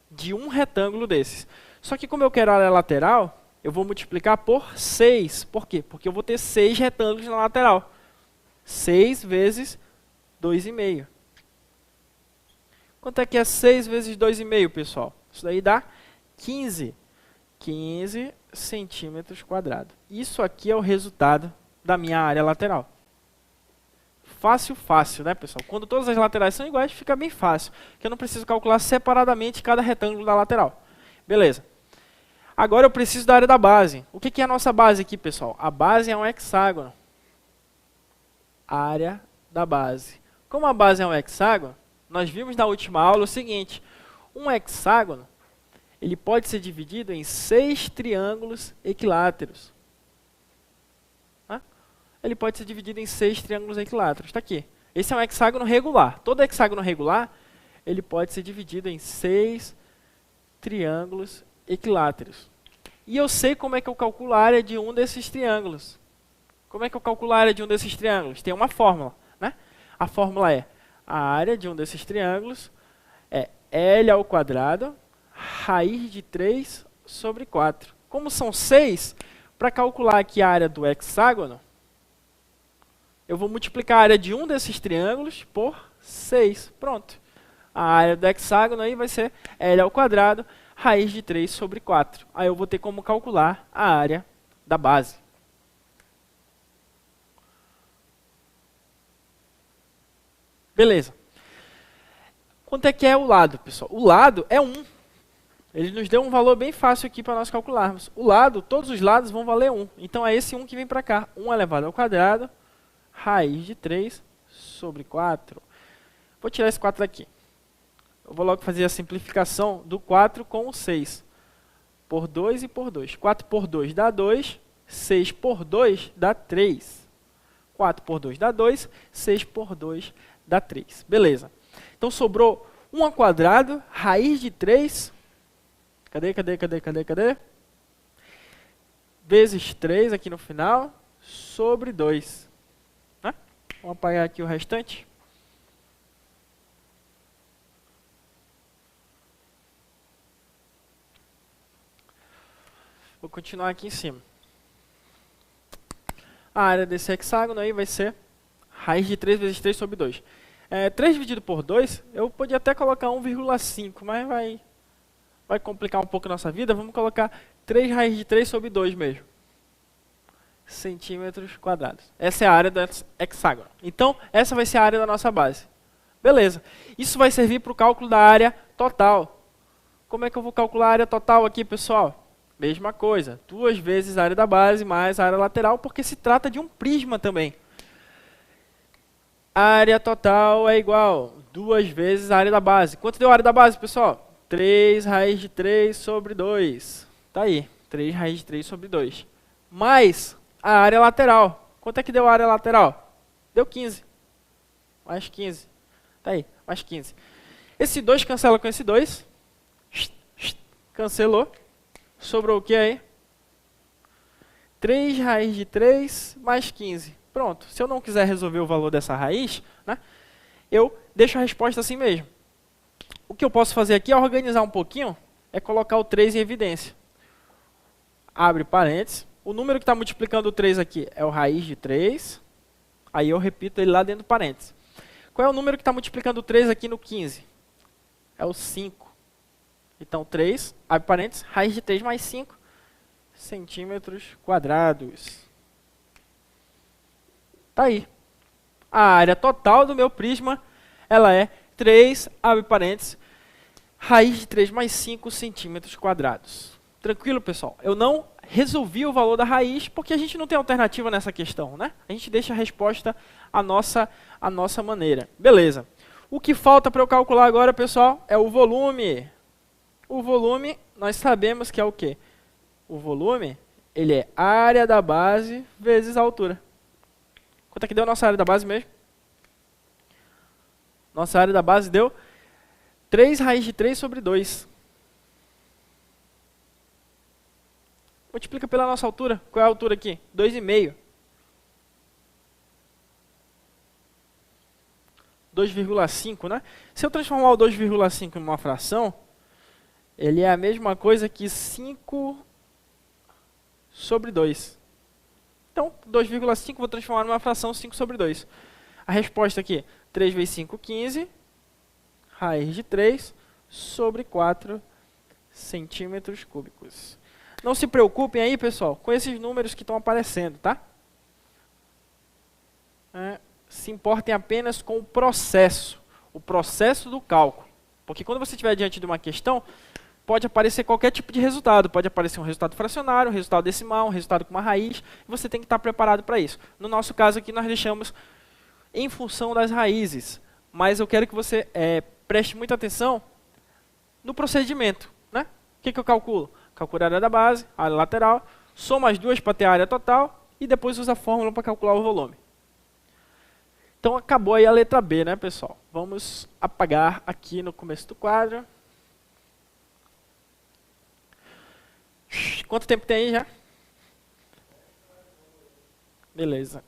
de um retângulo desses. Só que como eu quero a área lateral, eu vou multiplicar por 6. Por quê? Porque eu vou ter 6 retângulos na lateral. 6 vezes 2,5. Quanto é que é 6 vezes 2,5, pessoal? Isso daí dá 15. 15 centímetros quadrados. Isso aqui é o resultado da minha área lateral. Fácil, fácil, né, pessoal? Quando todas as laterais são iguais, fica bem fácil, que eu não preciso calcular separadamente cada retângulo da lateral. Beleza. Agora eu preciso da área da base. O que é a nossa base aqui, pessoal? A base é um hexágono. Área da base. Como a base é um hexágono, nós vimos na última aula o seguinte. Um hexágono, ele pode ser dividido em 6 triângulos equiláteros. Ele pode ser dividido em 6 triângulos equiláteros. Está aqui. Esse é um hexágono regular. Todo hexágono regular, ele pode ser dividido em 6 triângulos equiláteros. E eu sei como é que eu calculo a área de um desses triângulos. Como é que eu calculo a área de um desses triângulos? Tem uma fórmula, né? A fórmula é a área de um desses triângulos é L ao quadrado, raiz de 3 sobre 4. Como são 6, para calcular aqui a área do hexágono, eu vou multiplicar a área de um desses triângulos por 6. Pronto. A área do hexágono aí vai ser L ao quadrado, raiz de 3 sobre 4. Aí eu vou ter como calcular a área da base. Beleza. Quanto é que é o lado, pessoal? O lado é 1. Ele nos deu um valor bem fácil aqui para nós calcularmos. O lado, todos os lados vão valer 1. Então é esse 1 que vem para cá. 1 elevado ao quadrado, raiz de 3 sobre 4. Vou tirar esse 4 daqui. Eu vou logo fazer a simplificação do 4 com o 6. Por 2 e por 2. 4 por 2 dá 2. 6 por 2 dá 3. 4 por 2 dá 2. 6 por 2 dá 3. Beleza. Então sobrou 1 ao quadrado, raiz de 3. Cadê? Vezes 3 aqui no final, sobre 2. Vamos apagar aqui o restante. Vou continuar aqui em cima. A área desse hexágono aí vai ser raiz de 3 vezes 3 sobre 2. 3 dividido por 2, eu podia até colocar 1,5, mas vai complicar um pouco a nossa vida. Vamos colocar 3 raiz de 3 sobre 2 mesmo. Centímetros quadrados. Essa é a área do hexágono. Então, essa vai ser a área da nossa base. Beleza. Isso vai servir para o cálculo da área total. Como é que eu vou calcular a área total aqui, pessoal? Mesma coisa. 2 vezes a área da base mais a área lateral, porque se trata de um prisma também. A área total é igual 2 vezes a área da base. Quanto deu a área da base, pessoal? 3 raiz de 3 sobre 2. Tá aí. 3 raiz de 3 sobre 2. Mais a área lateral. Quanto é que deu a área lateral? Deu 15. Mais 15. Tá aí, mais 15. Esse 2 cancela com esse 2. Cancelou. Sobrou o que aí? 3 raiz de 3 mais 15. Pronto. Se eu não quiser resolver o valor dessa raiz, né, eu deixo a resposta assim mesmo. O que eu posso fazer aqui é organizar um pouquinho, é colocar o 3 em evidência. Abre parênteses. O número que está multiplicando o 3 aqui é o raiz de 3. Aí eu repito ele lá dentro do parênteses. Qual é o número que está multiplicando o 3 aqui no 15? É o 5. Então 3, abre parênteses, raiz de 3 mais 5 centímetros quadrados. Tá aí. A área total do meu prisma, ela é 3, abre parênteses, raiz de 3 mais 5 centímetros quadrados. Tranquilo, pessoal? Eu não resolvi o valor da raiz, porque a gente não tem alternativa nessa questão, né? A gente deixa a resposta à nossa maneira. Beleza. O que falta para eu calcular agora, pessoal, é o volume. O volume, nós sabemos que é o quê? O volume, ele é área da base vezes a altura. Quanto é que deu a nossa área da base mesmo? Nossa área da base deu 3 raiz de 3 sobre 2. Multiplica pela nossa altura. Qual é a altura aqui? 2,5. 2,5, né? Se eu transformar o 2,5 em uma fração, ele é a mesma coisa que 5 sobre 2. Então, 2,5 vou transformar numa fração 5 sobre 2. A resposta aqui, 3 vezes 5, 15. Raiz de 3 sobre 4 centímetros cúbicos. Não se preocupem aí, pessoal, com esses números que estão aparecendo, tá? Se importem apenas com o processo do cálculo. Porque quando você estiver diante de uma questão, pode aparecer qualquer tipo de resultado. Pode aparecer um resultado fracionário, um resultado decimal, um resultado com uma raiz. E você tem que estar preparado para isso. No nosso caso aqui, nós deixamos em função das raízes. Mas eu quero que você preste muita atenção no procedimento, né? O que eu calculo? Calculo a área da base, a área lateral, soma as duas para ter a área total e depois usa a fórmula para calcular o volume. Então acabou aí a letra B, né, pessoal? Vamos apagar aqui no começo do quadro. Quanto tempo tem aí já? Beleza.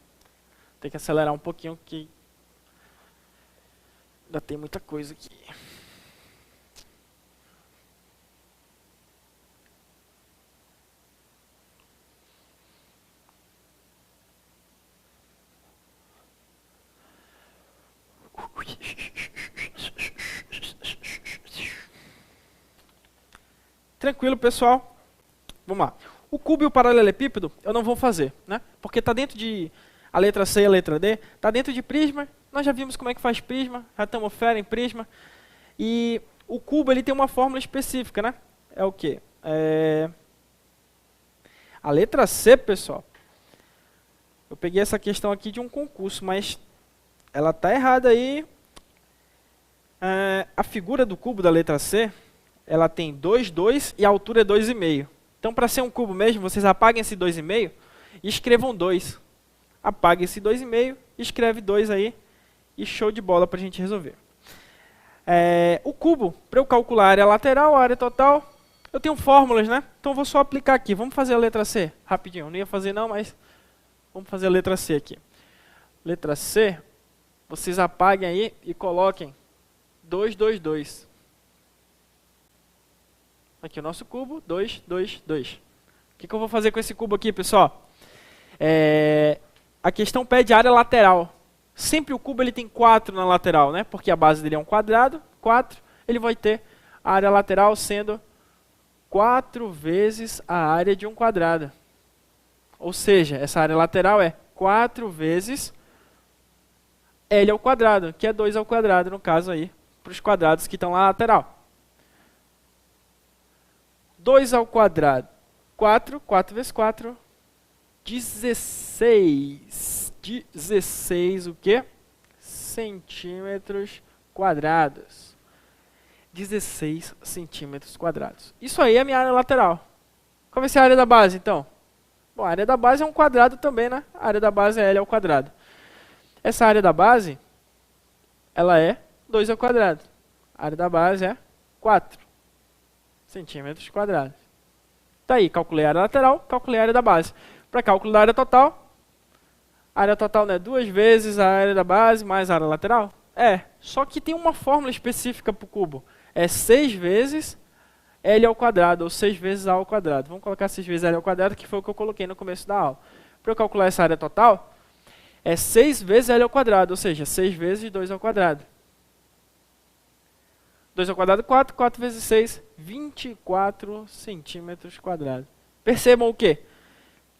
Tem que acelerar um pouquinho que ainda tem muita coisa aqui. Tranquilo, pessoal? Vamos lá. O cubo e o paralelepípedo eu não vou fazer, né? Porque está dentro de a letra C e a letra D, está dentro de prisma. Nós já vimos como é que faz prisma, já estamos fera em prisma. E o cubo ele tem uma fórmula específica, né? É o quê? A letra C, pessoal. Eu peguei essa questão aqui de um concurso, mas ela está errada aí. A figura do cubo da letra C, ela tem 2, 2 e a altura é 2,5. Então, para ser um cubo mesmo, vocês apaguem esse 2,5 e escrevam 2. Apaguem esse 2,5, escreve 2 aí e show de bola para a gente resolver. O cubo, para eu calcular a área lateral, a área total, eu tenho fórmulas, né? Então, eu vou só aplicar aqui. Vamos fazer a letra C rapidinho. Não ia fazer não, mas vamos fazer a letra C aqui. Letra C, vocês apaguem aí e coloquem 2, 2, 2. Aqui o nosso cubo, 2, 2, 2. O que eu vou fazer com esse cubo aqui, pessoal? A questão pede área lateral. Sempre o cubo ele tem 4 na lateral, né? Porque a base dele é um quadrado, 4. Ele vai ter a área lateral sendo 4 vezes a área de um quadrado. Ou seja, essa área lateral é 4 vezes L ao quadrado, que é 2 ao quadrado, no caso aí, para os quadrados que estão lá na lateral. 2 ao quadrado, 4, 4 vezes 4, 16. 16 o quê? Centímetros quadrados. 16 centímetros quadrados. Isso aí é a minha área lateral. Qual vai ser a área da base, então? Bom, a área da base é um quadrado também, né? A área da base é L ao quadrado. Essa área da base, ela é 2 ao quadrado. A área da base é 4. centímetros quadrados. Tá aí, calculei a área lateral, calculei a área da base. Para cálculo da área total não é 2 vezes a área da base mais a área lateral? É, só que tem uma fórmula específica para o cubo. É 6 vezes L ao quadrado, ou 6 vezes A ao quadrado. Vamos colocar 6 vezes L ao quadrado, que foi o que eu coloquei no começo da aula. Para eu calcular essa área total, é 6 vezes L ao quadrado, ou seja, 6 vezes 2 ao quadrado. 2 ao quadrado, 4. 4 vezes 6, 24 centímetros quadrados. Percebam o quê?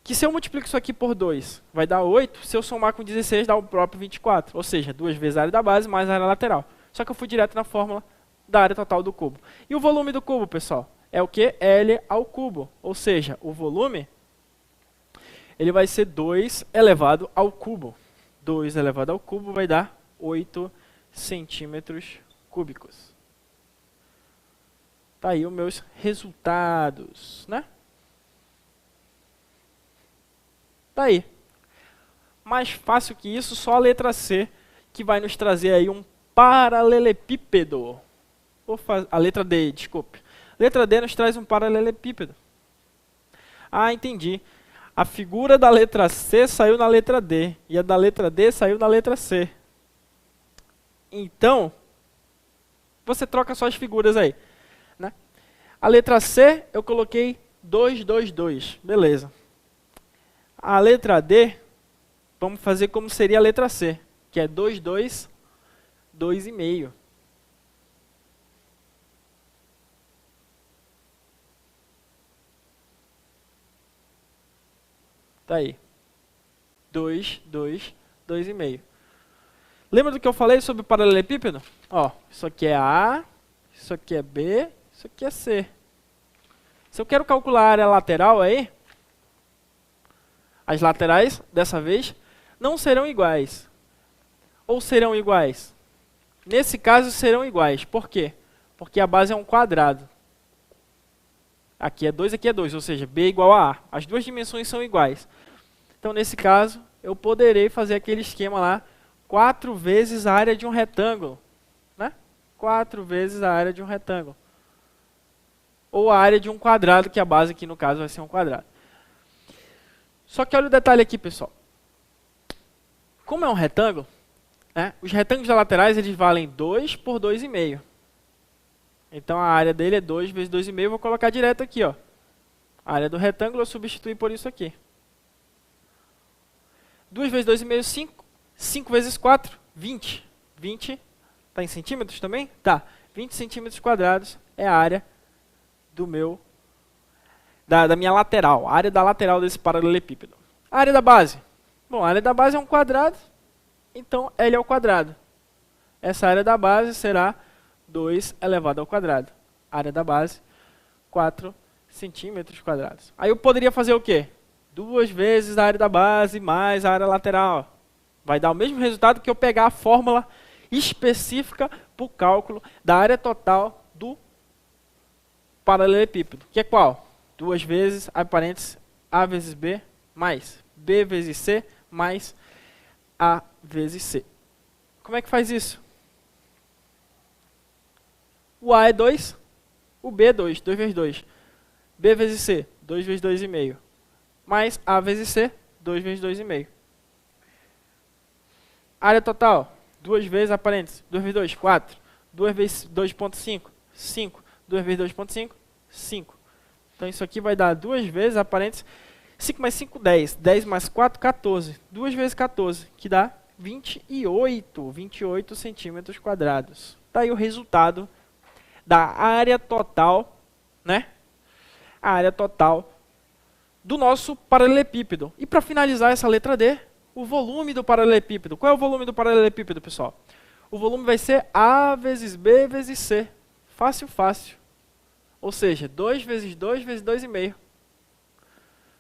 Que se eu multiplico isso aqui por 2, vai dar 8. Se eu somar com 16, dá o próprio 24. Ou seja, 2 vezes a área da base mais a área lateral. Só que eu fui direto na fórmula da área total do cubo. E o volume do cubo, pessoal? É o quê? L ao cubo. Ou seja, o volume ele vai ser 2 elevado ao cubo. 2 elevado ao cubo vai dar 8 centímetros cúbicos. Tá aí os meus resultados, né? Tá aí. Mais fácil que isso, só a letra C, que vai nos trazer aí um paralelepípedo. A letra D, desculpe. Letra D nos traz um paralelepípedo. Ah, entendi. A figura da letra C saiu na letra D, e a da letra D saiu na letra C. Então, você troca só as figuras aí. Né? A letra C, eu coloquei 2, 2, 2. Beleza. A letra D, vamos fazer como seria a letra C, que é 2, 2, 2,5. Tá aí. 2, 2, 2,5. Lembra do que eu falei sobre o paralelepípedo? Ó, isso aqui é A, isso aqui é B, isso aqui é C. Se eu quero calcular a área lateral aí, as laterais, dessa vez, não serão iguais. Ou serão iguais? Nesse caso, serão iguais. Por quê? Porque a base é um quadrado. Aqui é 2, aqui é 2, ou seja, B igual a A. As duas dimensões são iguais. Então, nesse caso, eu poderei fazer aquele esquema lá, 4 vezes a área de um retângulo. Né? 4 vezes a área de um retângulo. Ou a área de um quadrado, que a base aqui, no caso, vai ser um quadrado. Só que olha o detalhe aqui, pessoal. Como é um retângulo, né, os retângulos laterais eles valem 2 por 2,5. Então a área dele é 2 vezes 2,5. Vou colocar direto aqui. Ó. A área do retângulo eu substituí por isso aqui. 2 vezes 2,5, 5. 5 vezes 4, 20. 20, está em centímetros também? Tá. 20 centímetros quadrados é a área do meu... Da minha lateral, a área da lateral desse paralelepípedo. A área da base. Bom, a área da base é um quadrado, então L ao quadrado. Essa área da base será 2 elevado ao quadrado. A área da base, 4 centímetros quadrados. Aí eu poderia fazer o quê? 2 vezes a área da base mais a área lateral. Vai dar o mesmo resultado que eu pegar a fórmula específica para o cálculo da área total do paralelepípedo. Que é qual? 2 vezes, abre parênteses, A vezes B, mais B vezes C, mais A vezes C. Como é que faz isso? O A é 2, o B é 2, 2 vezes 2. B vezes C, 2 vezes 2,5. Mais A vezes C, 2 vezes 2,5. Área total, 2 vezes, abre parênteses, 2 vezes 2, 4. 2 vezes 2,5, 5. 2 vezes 2,5, 5. Então, isso aqui vai dar 2 vezes, a parênteses, 5 mais 5, 10. 10 mais 4, 14. 2 vezes 14, que dá 28 centímetros quadrados. Está aí o resultado da área total, né? A área total do nosso paralelepípedo. E para finalizar essa letra D, o volume do paralelepípedo. Qual é o volume do paralelepípedo, pessoal? O volume vai ser A vezes B vezes C. Fácil, fácil. Ou seja, 2 vezes 2 vezes 2,5.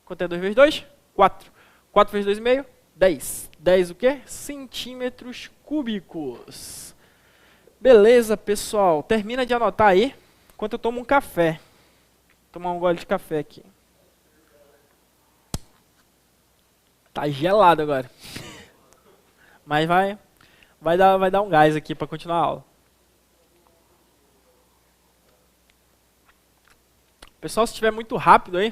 Quanto é 2 vezes 2? 4. 4 vezes 2,5? 10. 10 o quê? Centímetros cúbicos. Beleza, pessoal. Termina de anotar aí, enquanto eu tomo um café. Vou tomar um gole de café aqui. Tá gelado agora. Mas vai dar um gás aqui para continuar a aula. Pessoal, se estiver muito rápido aí,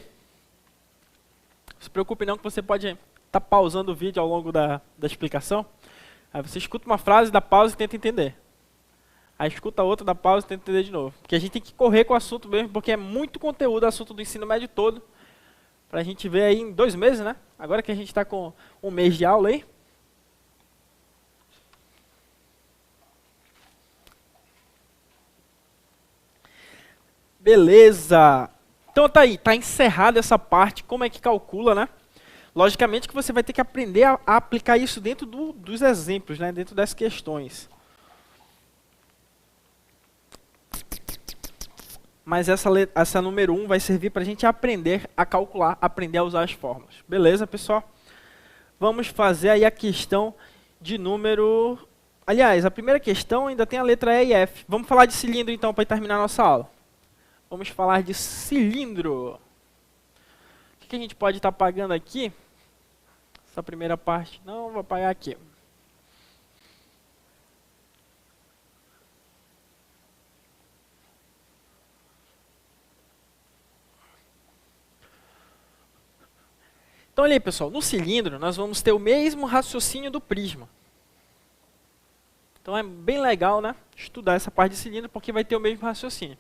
não se preocupe não que você pode estar pausando o vídeo ao longo da explicação. Aí você escuta uma frase, dá pausa e tenta entender. Aí escuta outra, dá pausa e tenta entender de novo. Porque a gente tem que correr com o assunto mesmo, porque é muito conteúdo, assunto do ensino médio todo. Pra gente ver aí em 2 meses, né? Agora que a gente está com 1 mês de aula aí. Beleza! Então tá aí, tá encerrada essa parte, como é que calcula, né? Logicamente que você vai ter que aprender a aplicar isso dentro dos exemplos, né? Dentro das questões. Mas essa número 1 vai servir para a gente aprender a calcular, aprender a usar as fórmulas. Beleza, pessoal? Vamos fazer aí a questão de número... Aliás, a primeira questão ainda tem a letra E e F. Vamos falar de cilindro então para terminar a nossa aula. Vamos falar de cilindro. O que a gente pode estar pagando aqui? Essa primeira parte não, vou apagar aqui. Então, olha aí, pessoal, no cilindro nós vamos ter o mesmo raciocínio do prisma. Então é bem legal, né, estudar essa parte de cilindro, porque vai ter o mesmo raciocínio.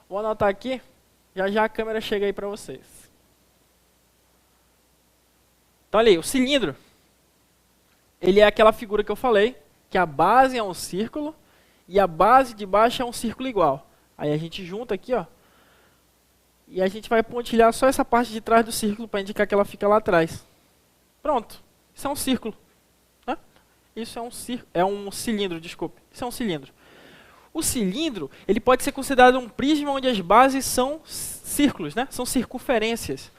Vou anotar aqui, já já a câmera chega aí para vocês. Então, olha aí, o cilindro, ele é aquela figura que eu falei, que a base é um círculo e a base de baixo é um círculo igual. Aí a gente junta aqui, ó. E a gente vai pontilhar só essa parte de trás do círculo para indicar que ela fica lá atrás. Pronto. Isso é um círculo. Né? Isso é um cilindro, desculpe. Isso é um cilindro. O cilindro, ele pode ser considerado um prisma onde as bases são círculos, né? São circunferências.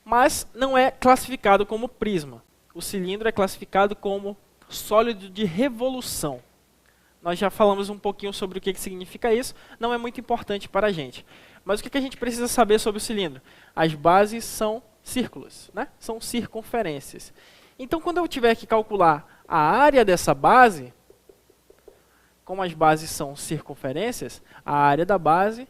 Mas não é classificado como prisma. O cilindro é classificado como sólido de revolução. Nós já falamos um pouquinho sobre o que significa isso. Não é muito importante para a gente. Mas o que a gente precisa saber sobre o cilindro? As bases são círculos, né? São circunferências. Então, quando eu tiver que calcular a área dessa base, como as bases são circunferências, a área da base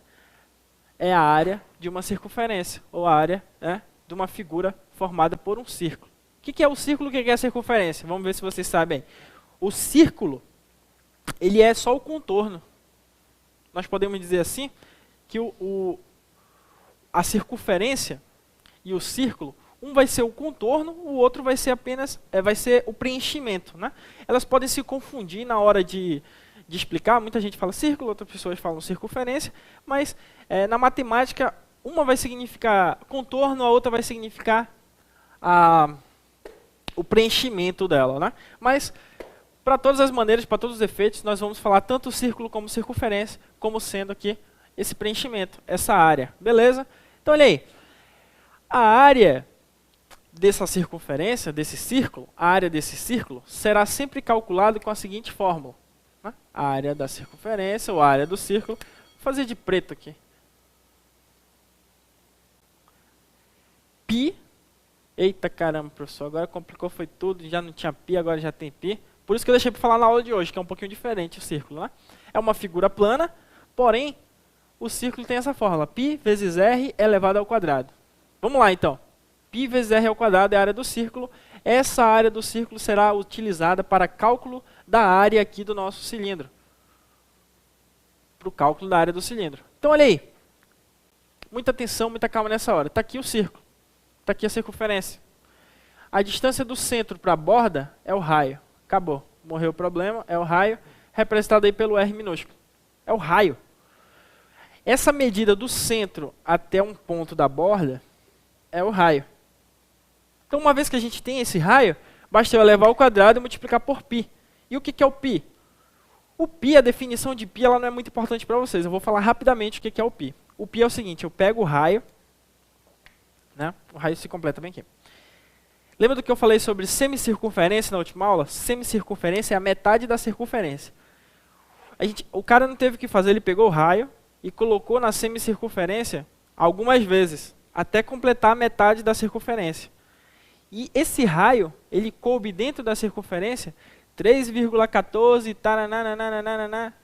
é a área de uma circunferência, ou a área, né, de uma figura formada por um círculo. O que é o círculo e o que é a circunferência? Vamos ver se vocês sabem. O círculo, ele é só o contorno. Nós podemos dizer assim, que a circunferência e o círculo, um vai ser o contorno, o outro vai ser apenas vai ser o preenchimento, né? Elas podem se confundir na hora de explicar. Muita gente fala círculo, outras pessoas falam circunferência, mas na matemática uma vai significar contorno, a outra vai significar o preenchimento dela, né? Mas para todas as maneiras, para todos os efeitos, nós vamos falar tanto círculo como circunferência, como sendo aqui esse preenchimento, essa área, beleza? Então, olha aí, a área dessa circunferência, desse círculo, a área desse círculo, será sempre calculada com a seguinte fórmula. Né? A área da circunferência, ou a área do círculo, vou fazer de preto aqui. Π, eita caramba, professor, agora complicou, foi tudo, já não tinha π, agora já tem π. Por isso que eu deixei para falar na aula de hoje, que é um pouquinho diferente o círculo. Né? É uma figura plana, porém, o círculo tem essa fórmula, π vezes r elevado ao quadrado. Vamos lá, então. Π vezes r ao quadrado é a área do círculo. Essa área do círculo será utilizada para cálculo da área aqui do nosso cilindro. Para o cálculo da área do cilindro. Então, olha aí. Muita atenção, muita calma nessa hora. Está aqui o círculo. Está aqui a circunferência. A distância do centro para a borda é o raio. Acabou. Morreu o problema. É o raio, representado aí pelo r minúsculo. É o raio. Essa medida do centro até um ponto da borda é o raio. Então, uma vez que a gente tem esse raio, basta eu elevar ao quadrado e multiplicar por π. E o que é o π? O π, a definição de π, ela não é muito importante para vocês. Eu vou falar rapidamente o que é o π. O π é o seguinte, eu pego o raio, né? O raio se completa bem aqui. Lembra do que eu falei sobre semicircunferência na última aula? Semicircunferência é a metade da circunferência. O cara não teve o que fazer, ele pegou o raio e colocou na semicircunferência algumas vezes, até completar a metade da circunferência. E esse raio, ele coube dentro da circunferência 3,14,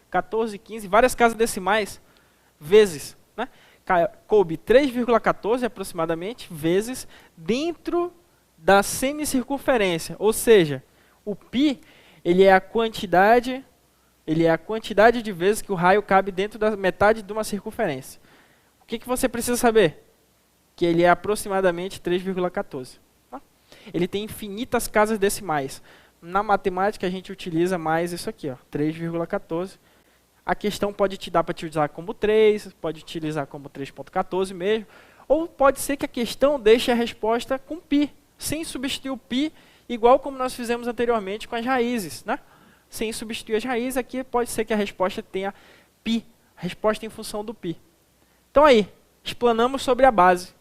14, 15, várias casas decimais vezes. Né? coube 3,14 aproximadamente vezes dentro da semicircunferência, ou seja, o π ele é a quantidade de vezes que o raio cabe dentro da metade de uma circunferência. O que você precisa saber? Que ele é aproximadamente 3,14. Tá? Ele tem infinitas casas decimais. Na matemática a gente utiliza mais isso aqui, 3,14. A questão pode te dar para te usar como 3, pode utilizar como 3,14 mesmo, ou pode ser que a questão deixe a resposta com π, sem substituir o π, igual como nós fizemos anteriormente com as raízes, né? Sem substituir as raízes, aqui pode ser que a resposta tenha π, resposta em função do π. Então aí, explanamos sobre a base.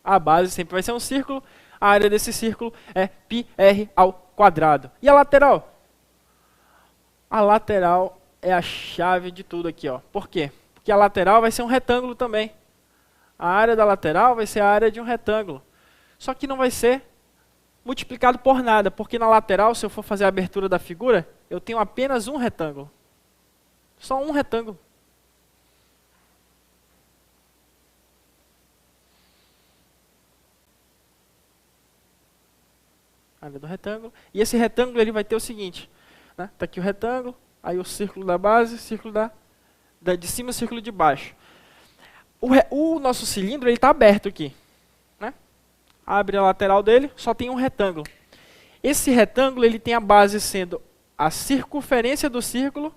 A base sempre vai ser um círculo, a área desse círculo é πr ao quadrado. E a lateral? A lateral é a chave de tudo aqui, ó. Por quê? Porque a lateral vai ser um retângulo também. A área da lateral vai ser a área de um retângulo. Só que não vai ser multiplicado por nada, porque na lateral, se eu for fazer a abertura da figura, eu tenho apenas um retângulo. Só um retângulo. Área do retângulo. E esse retângulo ele vai ter o seguinte, né? Tá aqui o retângulo, aí o círculo da base, círculo de cima e o círculo de baixo. O nosso cilindro ele está aberto aqui, né? Abre a lateral dele, só tem um retângulo. Esse retângulo ele tem a base sendo a circunferência do círculo,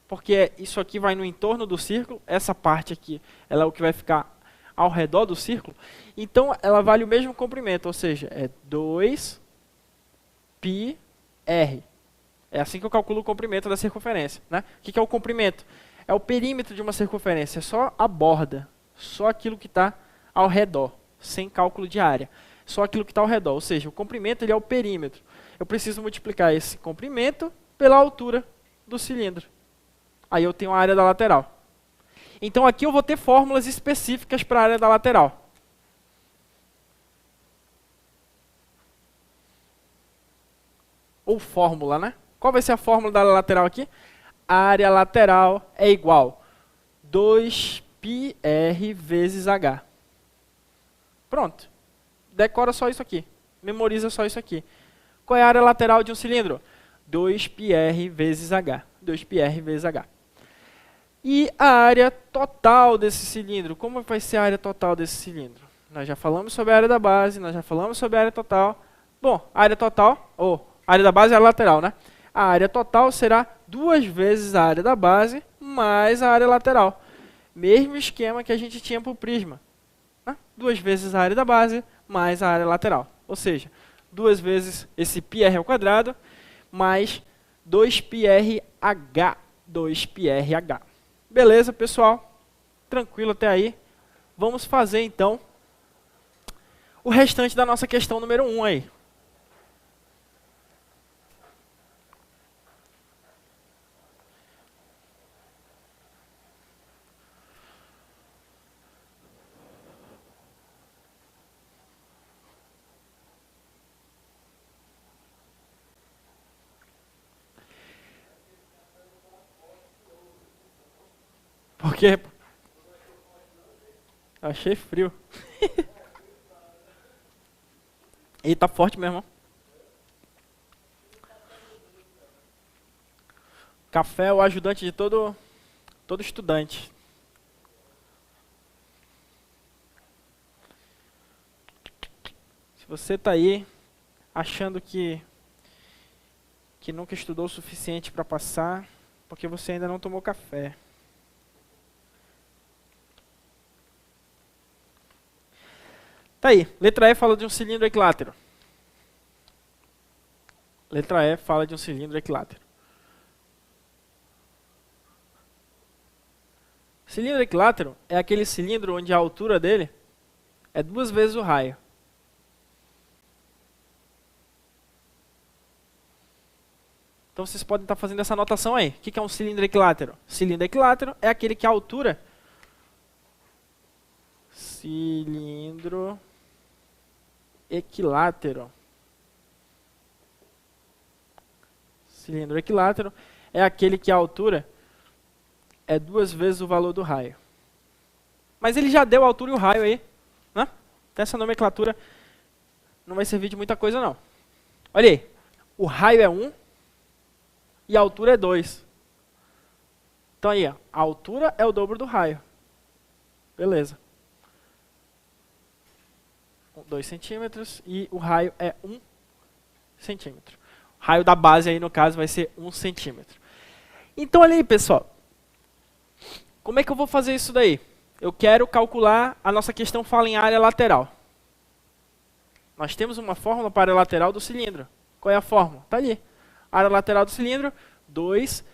porque isso aqui vai no entorno do círculo, essa parte aqui ela é o que vai ficar ao redor do círculo. Então ela vale o mesmo comprimento, ou seja, é 2πr. É assim que eu calculo o comprimento da circunferência, né? O que é o comprimento? É o perímetro de uma circunferência, é só a borda, só aquilo que está ao redor, sem cálculo de área. Só aquilo que está ao redor, ou seja, o comprimento ele é o perímetro. Eu preciso multiplicar esse comprimento pela altura do cilindro. Aí eu tenho a área da lateral. Então aqui eu vou ter fórmulas específicas para a área da lateral. Ou fórmula, né? Qual vai ser a fórmula da lateral aqui? A área lateral é igual a 2πr vezes h. Pronto. Decora só isso aqui. Memoriza só isso aqui. Qual é a área lateral de um cilindro? 2πr vezes h. 2πr vezes h. E a área total desse cilindro? Como vai ser a área total desse cilindro? Nós já falamos sobre a área da base, nós já falamos sobre a área total. Bom, a área total, a área da base é a lateral, né? A área total será 2 vezes a área da base mais a área lateral. Mesmo esquema que a gente tinha para o prisma. Né? 2 vezes a área da base mais a área lateral. Ou seja, 2 vezes esse πr ao quadrado mais 2πrh. 2πrh. Beleza, pessoal? Tranquilo até aí. Vamos fazer, então, o restante da nossa questão número 1 aí. Por quê? Achei frio. E tá forte mesmo. Café é o ajudante de todo estudante. Se você tá aí achando que nunca estudou o suficiente para passar, porque você ainda não tomou café. Tá aí, letra E fala de um cilindro equilátero. Letra E fala de um cilindro equilátero. Cilindro equilátero é aquele cilindro onde a altura dele é 2 vezes o raio. Então vocês podem estar fazendo essa anotação aí. O que é um cilindro equilátero? Cilindro equilátero é aquele que a altura... Cilindro equilátero. Cilindro equilátero é aquele que a altura é 2 vezes o valor do raio. Mas ele já deu a altura e o raio aí, né? Então essa nomenclatura não vai servir de muita coisa não. Olha aí, o raio é 1 e a altura é 2. Então aí, ó, a altura é o dobro do raio. Beleza. 2 centímetros e o raio é 1 centímetro. O raio da base aí, no caso, vai ser 1 centímetro. Então, olha aí, pessoal. Como é que eu vou fazer isso daí? Eu quero calcular, a nossa questão fala em área lateral. Nós temos uma fórmula para a área lateral do cilindro. Qual é a fórmula? Está ali. Área lateral do cilindro, 2πr/h.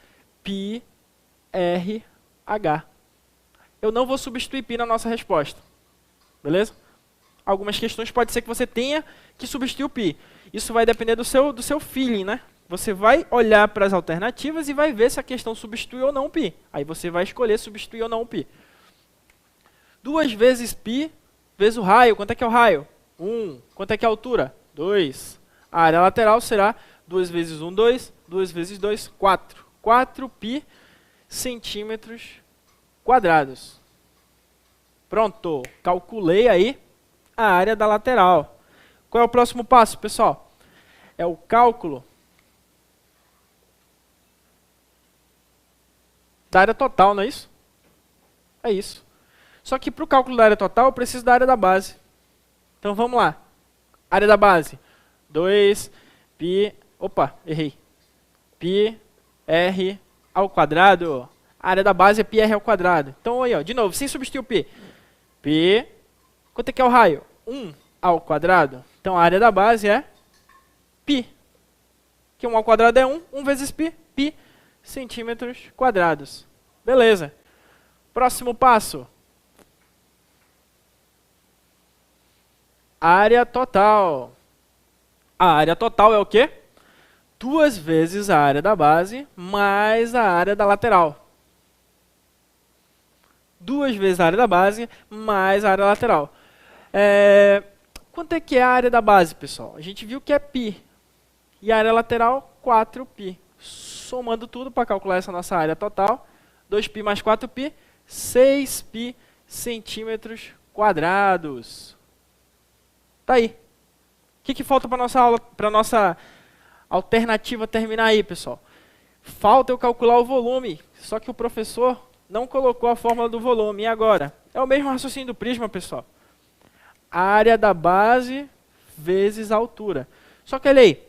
Eu não vou substituir π na nossa resposta. Beleza? Algumas questões pode ser que você tenha que substituir o π. Isso vai depender do seu feeling, né? Você vai olhar para as alternativas e vai ver se a questão substitui ou não o π. Aí você vai escolher substituir ou não o π. 2 vezes π vezes o raio. Quanto é que é o raio? 1. Quanto é que é a altura? 2. A área lateral será 2 vezes 1, 2. 2 vezes 2, 4. 4π centímetros quadrados. Pronto. Calculei aí a área da lateral. Qual é o próximo passo, pessoal? É o cálculo da área total, não é isso? É isso. Só que para o cálculo da área total, eu preciso da área da base. Então vamos lá. Área da base. 2π... Opa, errei. πr ao quadrado. A área da base é πr ao quadrado. Então aí, ó, de novo, sem substituir o π. π... Quanto é que é o raio? 1 ao quadrado. Então a área da base é π. Que 1 ao quadrado é 1. 1 vezes π. π centímetros quadrados. Beleza. Próximo passo. Área total. A área total é o quê? 2 vezes a área da base mais a área da lateral. 2 vezes a área da base mais a área lateral. Quanto é que é a área da base, pessoal? A gente viu que é π. E a área lateral, 4π. Somando tudo para calcular essa nossa área total, 2π mais 4π, 6π centímetros quadrados. Tá aí. O que falta para nossa aula, para nossa alternativa terminar aí, pessoal? Falta eu calcular o volume, só que o professor não colocou a fórmula do volume. E agora? É o mesmo raciocínio do prisma, pessoal. A área da base vezes a altura. Só que olha aí,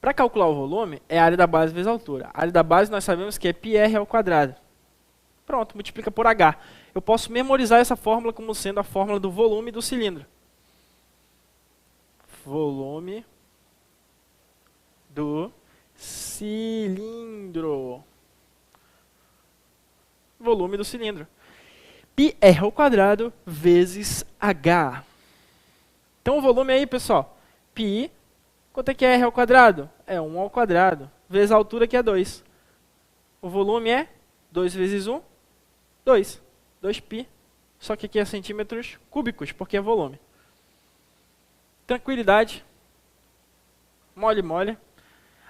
para calcular o volume, é a área da base vezes a altura. A área da base nós sabemos que é πr ao quadrado. Pronto, multiplica por h. Eu posso memorizar essa fórmula como sendo a fórmula do volume do cilindro. Volume do cilindro. Volume do cilindro. πr ao quadrado vezes h. Então o volume aí, pessoal, π, quanto é que é r ao quadrado? É 1 ao quadrado, vezes a altura, que é 2. O volume é 2 vezes 1, 2. 2π, só que aqui é centímetros cúbicos, porque é volume. Tranquilidade, mole.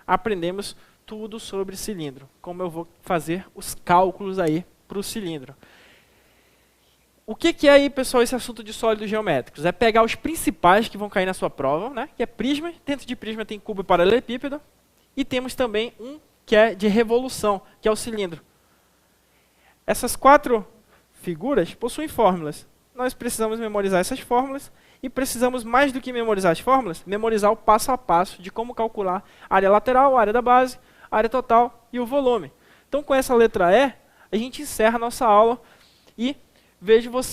Aprendemos tudo sobre cilindro, como eu vou fazer os cálculos aí para o cilindro. O que é aí, pessoal, esse assunto de sólidos geométricos? É pegar os principais que vão cair na sua prova, né? Que é prisma. Dentro de prisma tem cubo e paralelepípedo. E temos também um que é de revolução, que é o cilindro. Essas 4 figuras possuem fórmulas. Nós precisamos memorizar essas fórmulas e precisamos, mais do que memorizar as fórmulas, memorizar o passo a passo de como calcular a área lateral, a área da base, a área total e o volume. Então, com essa letra E, a gente encerra a nossa aula e vejo você